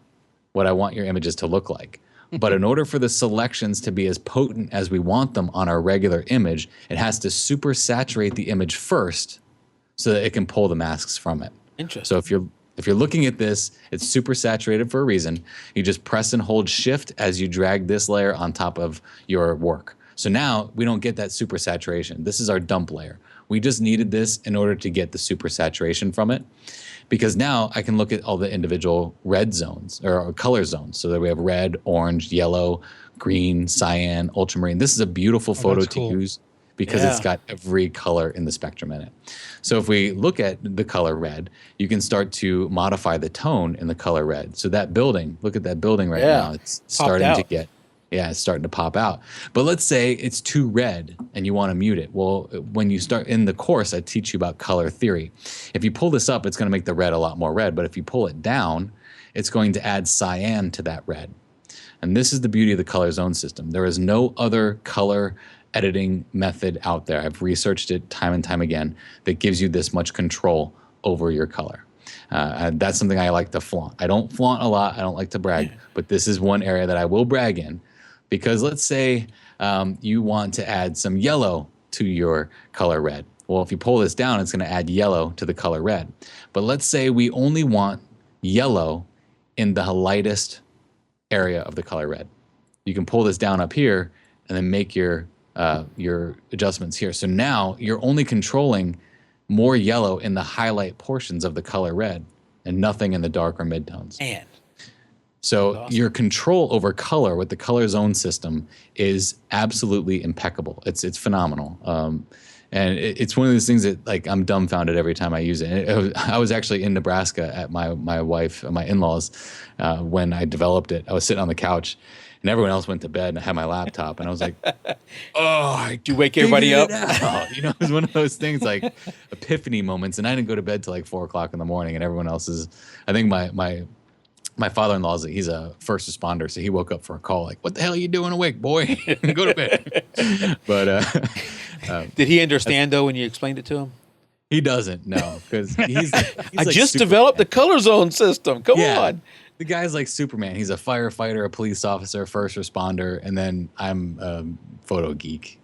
what I want your images to look like. But in order for the selections to be as potent as we want them on our regular image, it has to super saturate the image first so that it can pull the masks from it. Interesting. So if you're looking at this, it's super saturated for a reason. You just press and hold shift as you drag this layer on top of your work. So now we don't get that super saturation. This is our dump layer. We just needed this in order to get the super saturation from it, because now I can look at all the individual red zones or color zones. So that we have red, orange, yellow, green, cyan, ultramarine. This is a beautiful photo to use because it's got every color in the spectrum in it. So if we look at the color red, you can start to modify the tone in the color red. So that building, look at that building right now. It's starting to get, it's starting to pop out. But let's say it's too red and you want to mute it. Well, when you start in the course, I teach you about color theory. If you pull this up, it's going to make the red a lot more red. But if you pull it down, it's going to add cyan to that red. And this is the beauty of the color zone system. There is no other color editing method out there. I've researched it time and time again that gives you this much control over your color. And that's something I like to flaunt. I don't flaunt a lot. I don't like to brag, but this is one area that I will brag in, because let's say you want to add some yellow to your color red. Well, if you pull this down, it's going to add yellow to the color red. But let's say we only want yellow in the lightest area of the color red. You can pull this down up here and then make your adjustments here. So now you're only controlling more yellow in the highlight portions of the color red and nothing in the dark or midtones. So awesome. Your control over color with the color zone system is absolutely impeccable. It's phenomenal. And it's one of those things that, like, I'm dumbfounded every time I use it. I was actually in Nebraska at my in-laws when I developed it. I was sitting on the couch and everyone else went to bed and I had my laptop and I was like, did you wake everybody up? It was one of those things, like epiphany moments. And I didn't go to bed till like 4 o'clock in the morning, and everyone else is, I think my father-in-law, he's a first responder, so he woke up for a call like, what the hell are you doing awake, boy? Go to bed. But did he understand, though, when you explained it to him? He doesn't, no, because he's I just developed the color zone system. Come on. The guy's like Superman. He's a firefighter, a police officer, first responder, and then I'm a photo geek.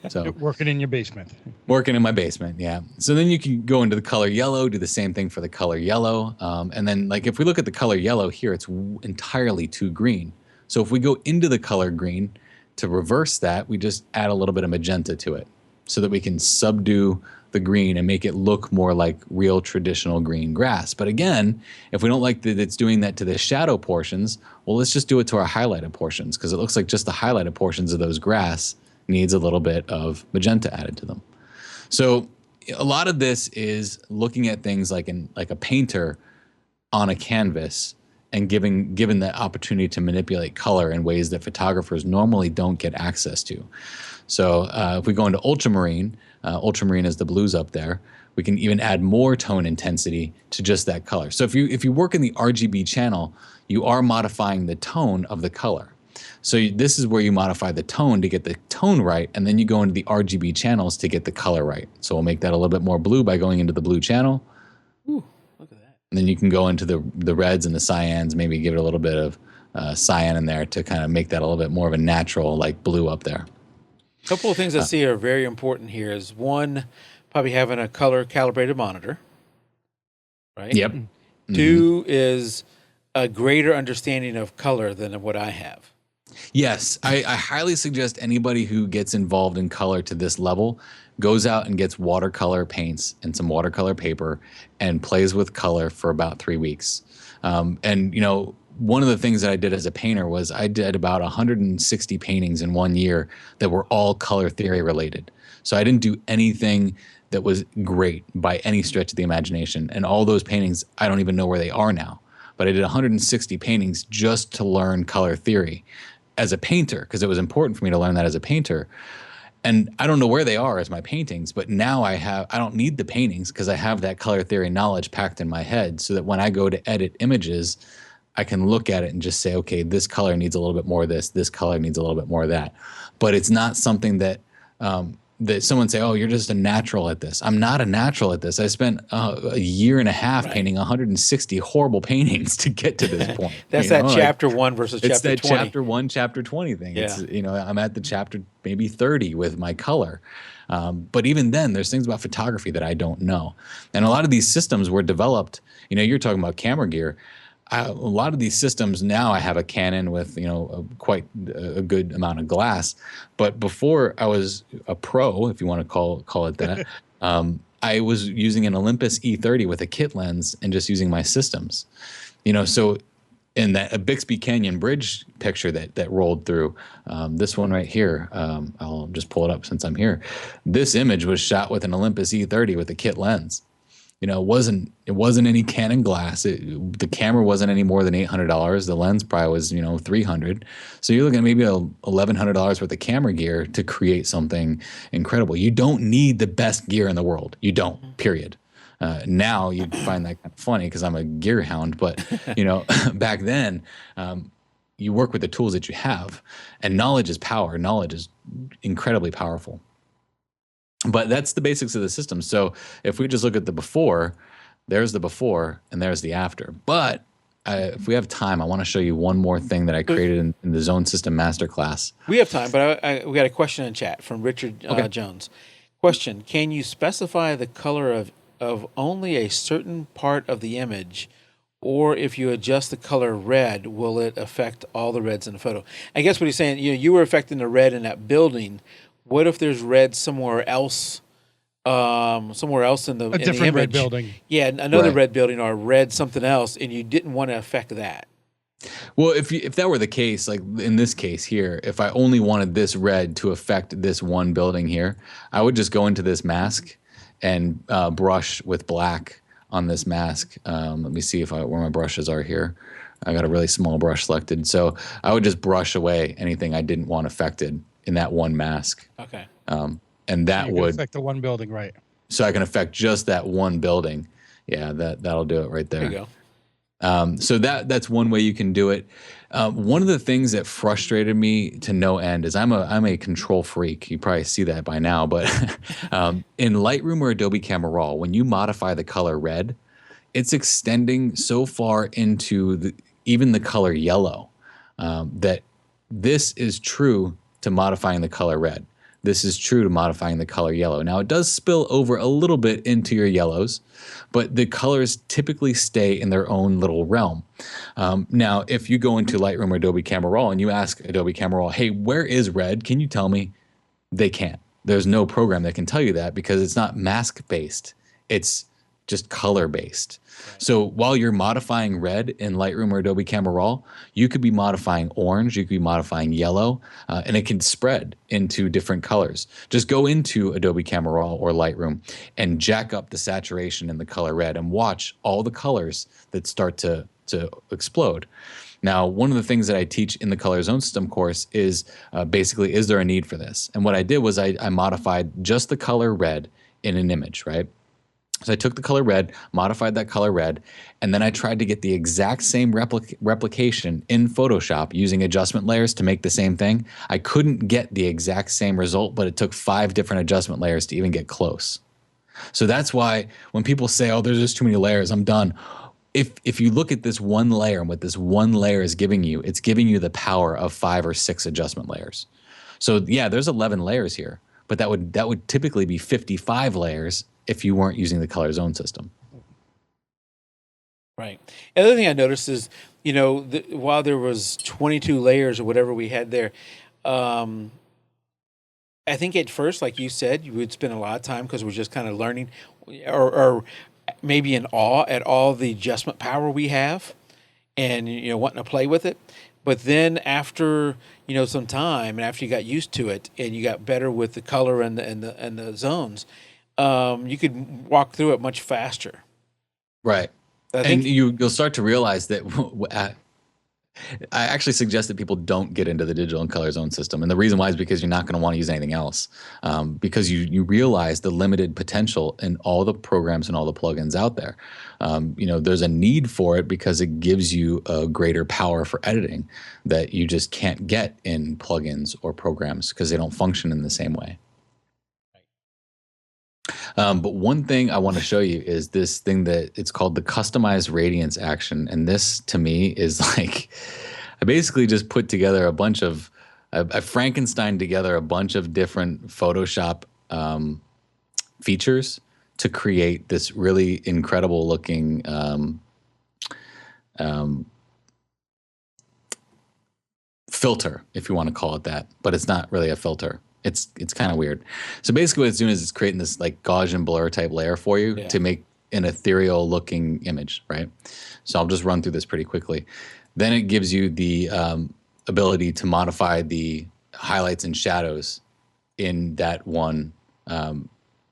So working in your basement. Working in my basement, yeah. So then you can go into the color yellow, do the same thing for the color yellow. And then, like, if we look at the color yellow here, it's entirely too green. So if we go into the color green, to reverse that, we just add a little bit of magenta to it so that we can subdue the green and make it look more like real traditional green grass. But again, if we don't like that it's doing that to the shadow portions, well, let's just do it to our highlighted portions, because it looks like just the highlighted portions of those grass needs a little bit of magenta added to them. So a lot of this is looking at things like a painter on a canvas and given the opportunity to manipulate color in ways that photographers normally don't get access to. So if we go into ultramarine, ultramarine is the blues up there, we can even add more tone intensity to just that color. So if you work in the RGB channel, you are modifying the tone of the color. So this is where you modify the tone to get the tone right, and then you go into the RGB channels to get the color right. So we'll make that a little bit more blue by going into the blue channel. Ooh, look at that. And then you can go into the reds and the cyans, maybe give it a little bit of cyan in there to kind of make that a little bit more of a natural, like, blue up there. A couple of things I see are very important here is, one, probably having a color calibrated monitor, right? Yep. Two is a greater understanding of color than what I have. Yes, I highly suggest anybody who gets involved in color to this level goes out and gets watercolor paints and some watercolor paper and plays with color for about 3 weeks. And, you know, one of the things that I did as a painter was I did about 160 paintings in 1 year that were all color theory related. So I didn't do anything that was great by any stretch of the imagination. And all those paintings, I don't even know where they are now. But I did 160 paintings just to learn color theory as a painter, because it was important for me to learn that as a painter. And I don't know where they are as my paintings, but now I don't need the paintings because I have that color theory knowledge packed in my head, so that when I go to edit images, I can look at it and just say, okay, this color needs a little bit more of this color needs a little bit more of that. But it's not something that that someone say, oh, you're just a natural at this. I'm not a natural at this. I spent a year and a half painting 160 horrible paintings to get to this point. That's that chapter 1 versus chapter 20. It's that chapter 1, chapter 20 thing. Yeah. It's, you know, I'm at the chapter maybe 30 with my color. But even then, there's things about photography that I don't know. And a lot of these systems were developed, you know, you're talking about camera gear. a lot of these systems now, I have a Canon with quite a good amount of glass, but before I was a pro, if you want to call it that, I was using an Olympus E30 with a kit lens and just using my systems. So in that a Bixby Canyon Bridge picture that rolled through, this one right here, I'll just pull it up since I'm here. This image was shot with an Olympus E30 with a kit lens. It wasn't any Canon glass. The camera wasn't any more than $800. The lens probably was $300. So you're looking at maybe $1,100 worth of camera gear to create something incredible. You don't need the best gear in the world. You don't. Period. Now you'd find that kind of funny because I'm a gear hound, but back then, you work with the tools that you have, and knowledge is power. Knowledge is incredibly powerful. But that's the basics of the system. So if we just look at the before, there's the before and there's the after. But if we have time, I want to show you one more thing that I created in the Zone System Masterclass. We have time, but we got a question in chat from Richard Jones. Question: can you specify the color of only a certain part of the image, or if you adjust the color red, will it affect all the reds in the photo? I guess what he's saying, you were affecting the red in that building. What if there's red somewhere else? Somewhere else in the different image? Red building. Yeah, another red building, or red something else, and you didn't want to affect that. Well, if that were the case, like in this case here, if I only wanted this red to affect this one building here, I would just go into this mask and brush with black on this mask. Let me see where my brushes are here. I got a really small brush selected, so I would just brush away anything I didn't want affected in that one mask. Okay. And that would affect the one building, right? So I can affect just that one building. Yeah, that'll do it right there. There you go. So that's one way you can do it. One of the things that frustrated me to no end is I'm a control freak. You probably see that by now, but in Lightroom or Adobe Camera Raw, when you modify the color red, it's extending so far into even the color yellow that this is true to modifying the color red. This is true to modifying the color yellow. Now, it does spill over a little bit into your yellows, but the colors typically stay in their own little realm. Now, if you go into Lightroom or Adobe Camera Raw and you ask Adobe Camera Raw, hey, where is red? Can you tell me? They can't. There's no program that can tell you that because it's not mask-based. It's just color-based. So while you're modifying red in Lightroom or Adobe Camera Raw, you could be modifying orange, you could be modifying yellow, and it can spread into different colors. Just go into Adobe Camera Raw or Lightroom and jack up the saturation in the color red and watch all the colors that start to explode. Now, one of the things that I teach in the Color Zone System course is basically, is there a need for this? And what I did was I modified just the color red in an image, right? So I took the color red, modified that color red, and then I tried to get the exact same replication in Photoshop using adjustment layers to make the same thing. I couldn't get the exact same result, but it took 5 different adjustment layers to even get close. So that's why when people say, oh, there's just too many layers, I'm done. If you look at this one layer and what this one layer is giving you, it's giving you the power of 5 or 6 adjustment layers. So yeah, there's 11 layers here, but that would typically be 55 layers if you weren't using the Color Zone System. Right. The other thing I noticed is, while there was 22 layers or whatever we had there, I think at first, like you said, you would spend a lot of time because we're just kind of learning or maybe in awe at all the adjustment power we have and, wanting to play with it. But then after, some time and after you got used to it and you got better with the color and the zones, you could walk through it much faster. Right. And you'll start to realize that I actually suggest that people don't get into the digital and color zone system. And the reason why is because you're not going to want to use anything else. Because you realize the limited potential in all the programs and all the plugins out there. There's a need for it because it gives you a greater power for editing that you just can't get in plugins or programs because they don't function in the same way. But one thing I want to show you is this thing that it's called the customized radiance action. And this to me is like, I basically just put together I Frankenstein together a bunch of different Photoshop features to create this really incredible looking um, filter, if you want to call it that, but it's not really a filter. It's kind of weird. So basically what it's doing is it's creating this like Gaussian blur type layer for you to make an ethereal looking image, right? So I'll just run through this pretty quickly. Then it gives you the ability to modify the highlights and shadows in that one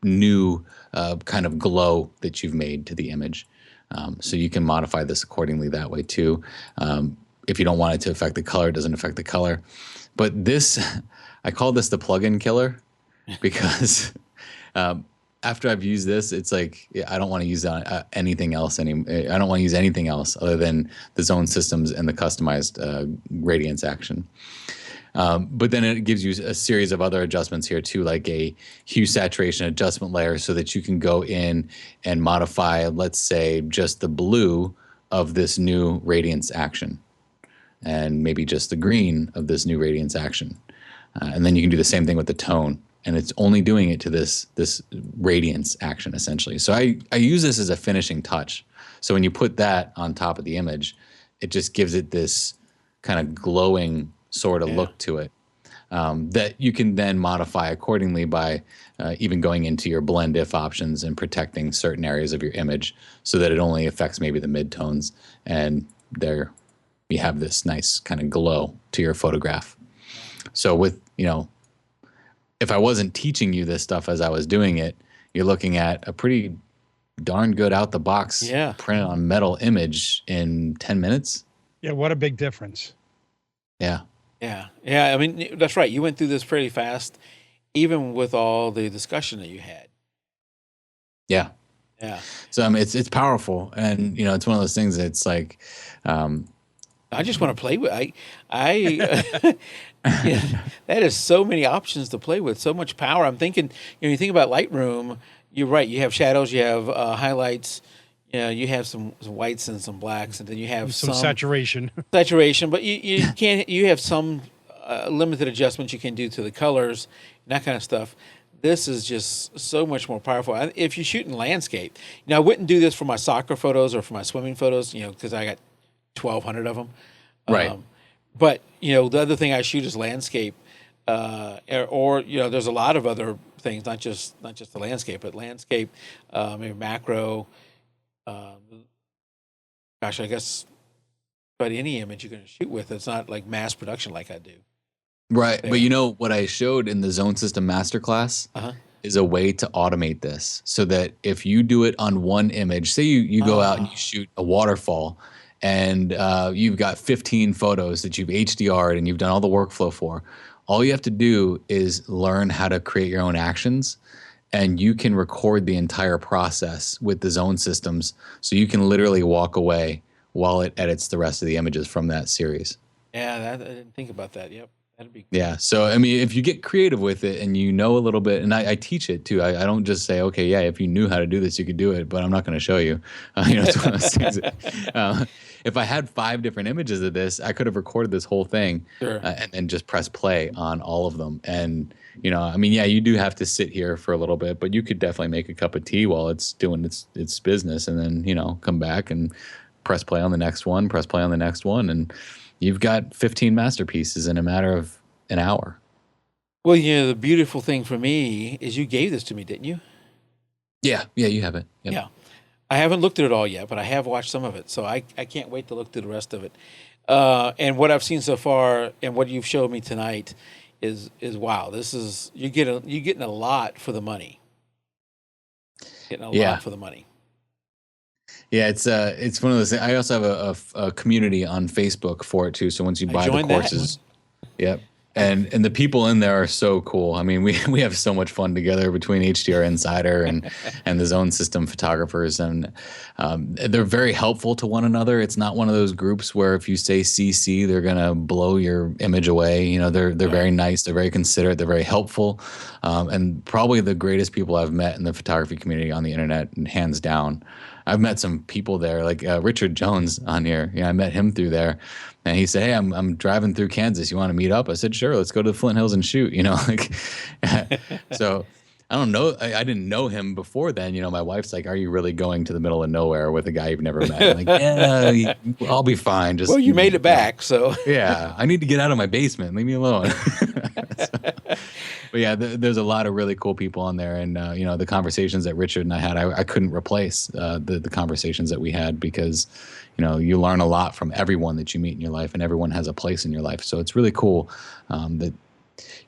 new kind of glow that you've made to the image. So you can modify this accordingly that way too. If you don't want it to affect the color, it doesn't affect the color. But this, I call this the plugin killer because after I've used this, it's like I don't want to use anything else anymore. I don't want to use anything else other than the zone systems and the customized radiance action. But then it gives you a series of other adjustments here too, like a hue saturation adjustment layer so that you can go in and modify, let's say, just the blue of this new radiance action and maybe just the green of this new radiance action. And then you can do the same thing with the tone. And it's only doing it to this radiance action, essentially. So I use this as a finishing touch. So when you put that on top of the image, it just gives it this kind of glowing sort of look to it that you can then modify accordingly by even going into your blend if options and protecting certain areas of your image so that it only affects maybe the midtones. And there you have this nice kind of glow to your photograph. So with, if I wasn't teaching you this stuff as I was doing it, you're looking at a pretty darn good out the box print on metal image in 10 minutes. Yeah. What a big difference. Yeah. Yeah. I mean, that's right. You went through this pretty fast, even with all the discussion that you had. Yeah. Yeah. So it's powerful, and it's one of those things that's like, I just want to play with. That is so many options to play with, so much power. I'm thinking, you think about Lightroom. You're right. You have shadows. You have highlights. You have some whites and some blacks, and then you have some saturation. But you can't. You have some limited adjustments you can do to the colors, and that kind of stuff. This is just so much more powerful. If you shoot in landscape, I wouldn't do this for my soccer photos or for my swimming photos, because I got 1,200 of them. Right. But the other thing I shoot is landscape, or there's a lot of other things, not just the landscape, but landscape, maybe macro. I guess about any image you're going to shoot with, it's not like mass production like I do. Right. But what I showed in the Zone System Masterclass is a way to automate this so that if you do it on one image, say you go out and you shoot a waterfall and you've got 15 photos that you've HDR'd and you've done all the workflow for, all you have to do is learn how to create your own actions. And you can record the entire process with the zone systems. So you can literally walk away while it edits the rest of the images from that series. Yeah, I didn't think about that. Yep. That'd be cool. Yeah. So, if you get creative with it and a little bit, and I teach it too. I don't just say, okay, yeah, if you knew how to do this, you could do it, but I'm not going to show you. It's one of those things that, if I had 5 different images of this, I could have recorded this whole thing and then just press play on all of them. And, you do have to sit here for a little bit, but you could definitely make a cup of tea while it's doing its business and then, come back and press play on the next one, press play on the next one. And you've got 15 masterpieces in a matter of an hour. Well, the beautiful thing for me is you gave this to me, didn't you? Yeah, you have it. Yep. Yeah. I haven't looked at it all yet, but I have watched some of it. So I can't wait to look through the rest of it. And what I've seen so far and what you've showed me tonight is wow. This is you're getting a lot for the money. Getting a lot for the money. Yeah, it's one of those things. I also have a community on Facebook for it too. So once you buy the courses, yep. And the people in there are so cool. We have so much fun together between HDR Insider and the Zone System photographers, and they're very helpful to one another. It's not one of those groups where if you say CC, they're gonna blow your image away. They're very nice, they're very considerate, they're very helpful, and probably the greatest people I've met in the photography community on the internet, and hands down. I've met some people there, like Richard Jones on here. I met him through there. And he said, hey, I'm driving through Kansas. You want to meet up? I said, sure, let's go to the Flint Hills and shoot, So I don't know. I didn't know him before then. You know, my wife's like, "Are you really going to the middle of nowhere with a guy you've never met?" I'm like, "Yeah, I'll be fine. Just Well, you made it back, so yeah, I need to get out of my basement. Leave me alone." But yeah, there's a lot of really cool people on there, and you know, the conversations that Richard and I had, I couldn't replace the conversations that we had, because you know, you learn a lot from everyone that you meet in your life, and everyone has a place in your life. So it's really cool that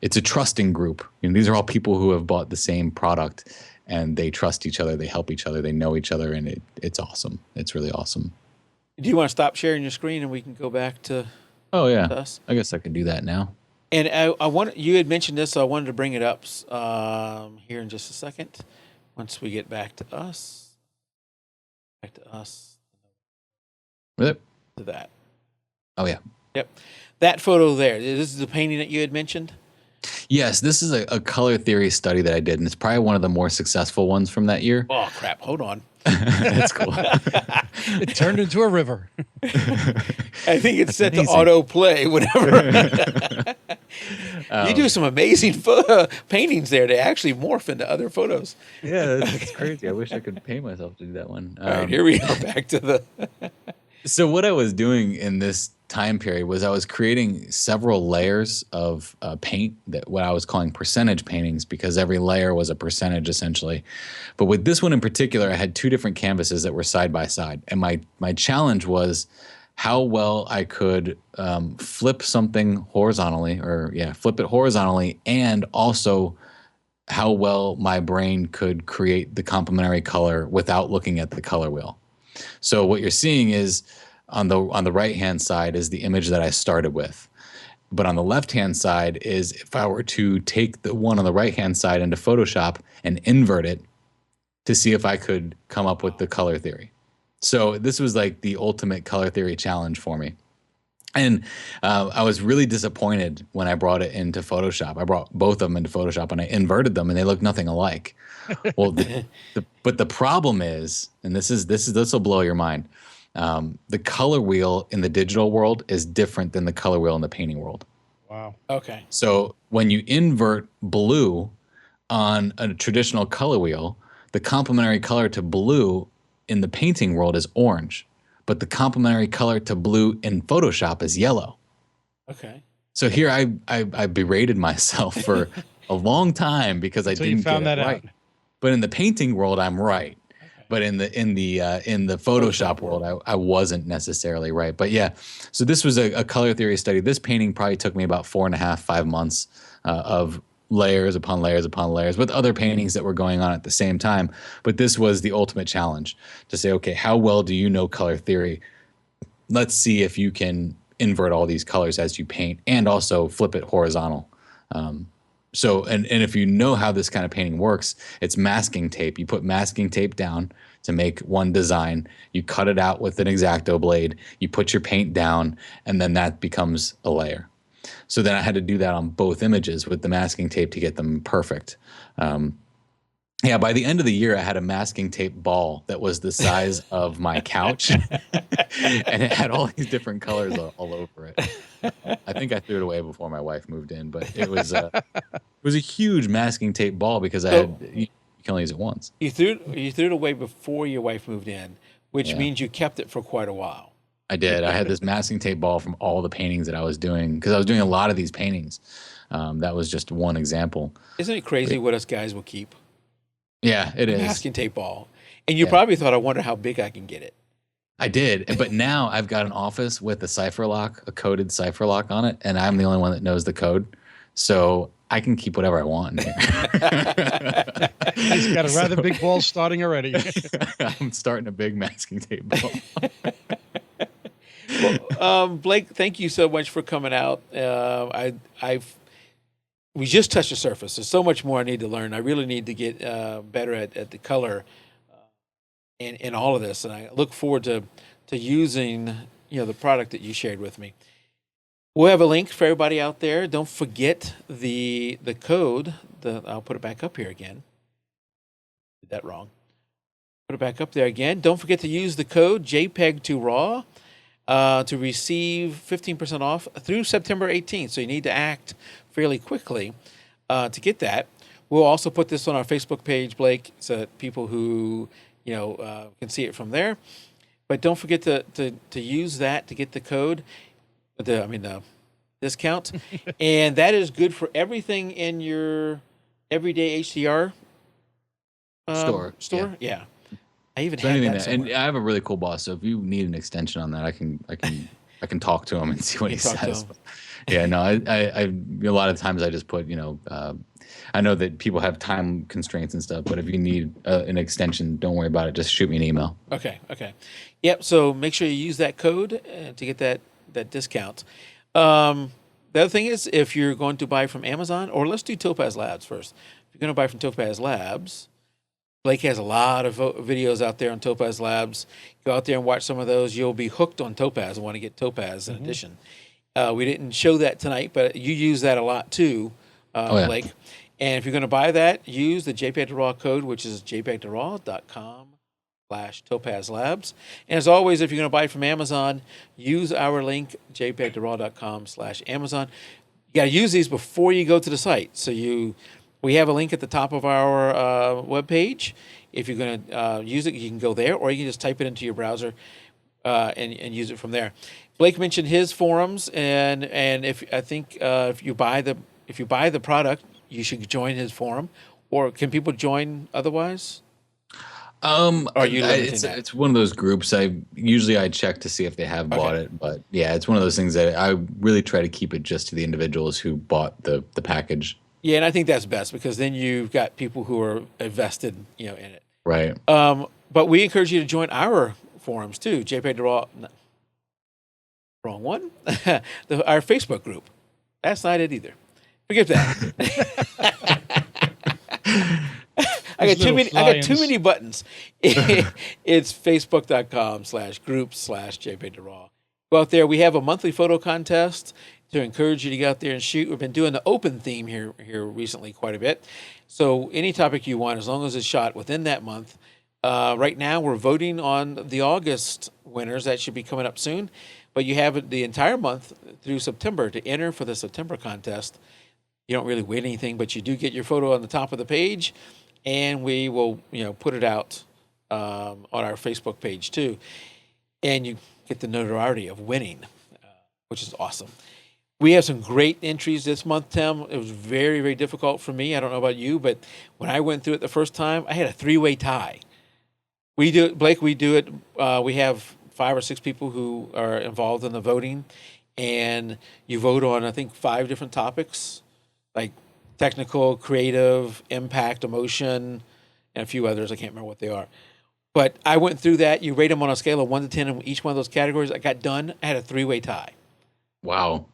it's a trusting group. You know, these are all people who have bought the same product, and they trust each other, they help each other, they know each other, and it's awesome. It's really awesome. do you want to stop sharing your screen and we can go back to Oh yeah, us? I guess I could do that now. And I want you had mentioned this, so I wanted to bring it up here in just a second. Once we get back to us, Yep. to that. Oh yeah. Yep, that photo there. This is the painting that you had mentioned. Yes, this is a color theory study that I did, and it's probably one of the more successful ones from that year. Oh crap! Hold on. That's cool. It turned into a river. I think it's set to amazing. auto play whenever. You do some amazing paintings there. They actually morph into other photos. Yeah, that's crazy. I wish I could pay myself to do that one. All right, here we are back to the. So what I was doing in this time period was I was creating several layers of paint, that what I was calling percentage paintings, because every layer was a percentage essentially. But with this one in particular, I had two different canvases that were side by side, and my challenge was how well I could flip something horizontally, flip it horizontally, and also how well my brain could create the complementary color without looking at the color wheel. So what you're seeing is on the right-hand side is the image that I started with. But on the left-hand side is if I were to take the one on the right-hand side into Photoshop and invert it to see if I could come up with the color theory. So this was like the ultimate color theory challenge for me. And I was really disappointed when I brought it into Photoshop. I brought both of them into Photoshop and I inverted them, and they look nothing alike. Well, but the problem is, and this will blow your mind. The color wheel in the digital world is different than the color wheel in the painting world. Wow. Okay. So when you invert blue on a traditional color wheel, the complementary color to blue in the painting world is orange, but the complementary color to blue in Photoshop is yellow. Okay. So here I berated myself for a long time because I didn't get it right. But in the painting world, I'm right. Okay. But in the Photoshop world, I wasn't necessarily right. But yeah, so this was a color theory study. This painting probably took me about 4.5, 5 months of layers upon layers upon layers with other paintings that were going on at the same time. But this was the ultimate challenge to say, okay, how well do you know color theory? Let's see if you can invert all these colors as you paint and also flip it horizontal. So if you know how this kind of painting works, it's masking tape. You put masking tape down to make one design. You cut it out with an X-Acto blade. You put your paint down, and then that becomes a layer. So then I had to do that on both images with the masking tape to get them perfect. Yeah, by the end of the year, I had a masking tape ball that was the size of my couch, and it had all these different colors all over it. I think I threw it away before my wife moved in, but it was a huge masking tape ball because you can only use it once. You threw it away before your wife moved in, which means you kept it for quite a while. I did. I had this masking tape ball from all the paintings that I was doing because I was doing a lot of these paintings. That was just one example. Isn't it crazy what us guys will keep? Yeah, it is. Masking tape ball. And you probably thought, I wonder how big I can get it. I did. But now I've got an office with a cipher lock, a coded cipher lock on it, and I'm the only one that knows the code. So I can keep whatever I want in here. He's got a rather big ball starting already. I'm starting a big masking tape ball. Well, Blake, thank you so much for coming out. We just touched the surface. There's so much more I need to learn. I really need to get better at the color in all of this, and I look forward to using the product that you shared with me. We'll have a link for everybody out there. Don't forget the code. I'll put it back up here again. Did that wrong. Put it back up there again. Don't forget to use the code JPEG2RAW to receive 15% off through September 18th. So you need to act fairly quickly to get that. We'll also put this on our Facebook page, Blake, so that people who can see it from there. But don't forget to use that to get the code, the discount, and that is good for everything in your everyday HDR Store. Yeah. I even So had anything that that, and somewhere. I have a really cool boss. So if you need an extension on that, I can talk to him and see what he You talk to says. him. Yeah, no, I a lot of times I just put, I know that people have time constraints and stuff, but if you need an extension, don't worry about it. Just shoot me an email. Okay. Yep. So make sure you use that code to get that discount. The other thing is, if you're going to buy from Amazon, or let's do Topaz Labs first. If you're going to buy from Topaz Labs, Blake has a lot of videos out there on Topaz Labs. Go out there and watch some of those. You'll be hooked on Topaz and want to get Topaz in addition. We didn't show that tonight, but you use that a lot too, Blake. And if you're going to buy that, use the JPEG to RAW code, which is jpeg2raw.com/Topaz Labs. And as always, if you're going to buy from Amazon, use our link, jpeg2raw.com/Amazon. You got to use these before you go to the site. So we have a link at the top of our webpage. If you're going to use it, you can go there, or you can just type it into your browser and use it from there. Blake mentioned his forums, and if you buy the product, you should join his forum. Or can people join otherwise? Are you limiting that? It's one of those groups. I check to see if they have bought it, but yeah, it's one of those things that I really try to keep it just to the individuals who bought the package. Yeah, and I think that's best, because then you've got people who are invested, in it. Right. But we encourage you to join our forums too. JPEG to RAW. Wrong one. Our Facebook group. That's not it either. Forget that. I got too many buttons. It's facebook.com/groups/JPEG to RAW. Go out there. We have a monthly photo contest to encourage you to get out there and shoot. We've been doing the open theme here recently quite a bit. So any topic you want, as long as it's shot within that month. Right now, we're voting on the August winners. That should be coming up soon. But you have the entire month through September to enter for the September contest. You don't really win anything, but you do get your photo on the top of the page, and we will, put it out on our Facebook page too. And you get the notoriety of winning, which is awesome. We have some great entries this month, Tim. It was very, very difficult for me. I don't know about you, but when I went through it the first time, I had a 3-way tie. We do it, Blake. We do it. We have 5 or 6 people who are involved in the voting, and you vote on, I think, 5 different topics, like technical, creative, impact, emotion, and a few others. I can't remember what they are. But I went through that. You rate them on a scale of 1 to 10 in each one of those categories. I got done. I had a 3-way tie. Wow.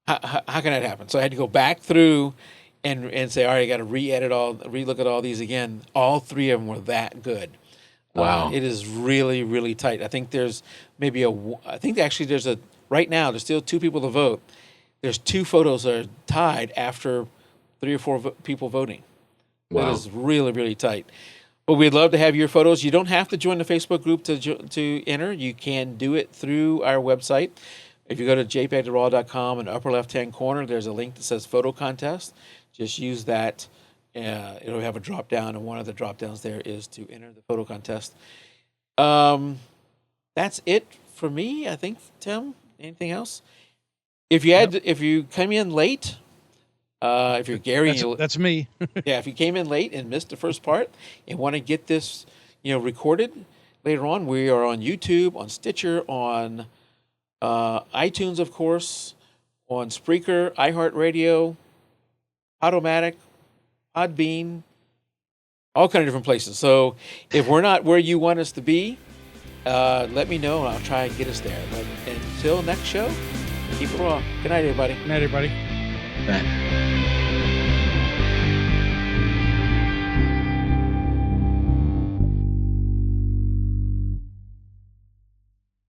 How can that happen? So I had to go back through and say, all right, I got to relook at all these again. All 3 of them were that good. Wow. It is really, really tight. I think there's right now, there's still 2 people to vote. There's 2 photos that are tied after 3 or 4 people voting. Wow. That is really, really tight. But we'd love to have your photos. You don't have to join the Facebook group to enter. You can do it through our website. If you go to jpeg2raw.com, in the upper left-hand corner, there's a link that says Photo Contest. Just use that. It'll have a drop-down, and one of the drop-downs there is to enter the photo contest. That's it for me, I think, Tim. Anything else? If you come in late, if you're Gary, that's me. yeah, if you came in late and missed the first part and want to get this, recorded later on, we are on YouTube, on Stitcher, on iTunes, of course, on Spreaker, iHeartRadio, Automatic, Podbean, all kind of different places. So if we're not where you want us to be, let me know and I'll try and get us there. But until next show, keep it raw. Good night, everybody. Good night, everybody. Right.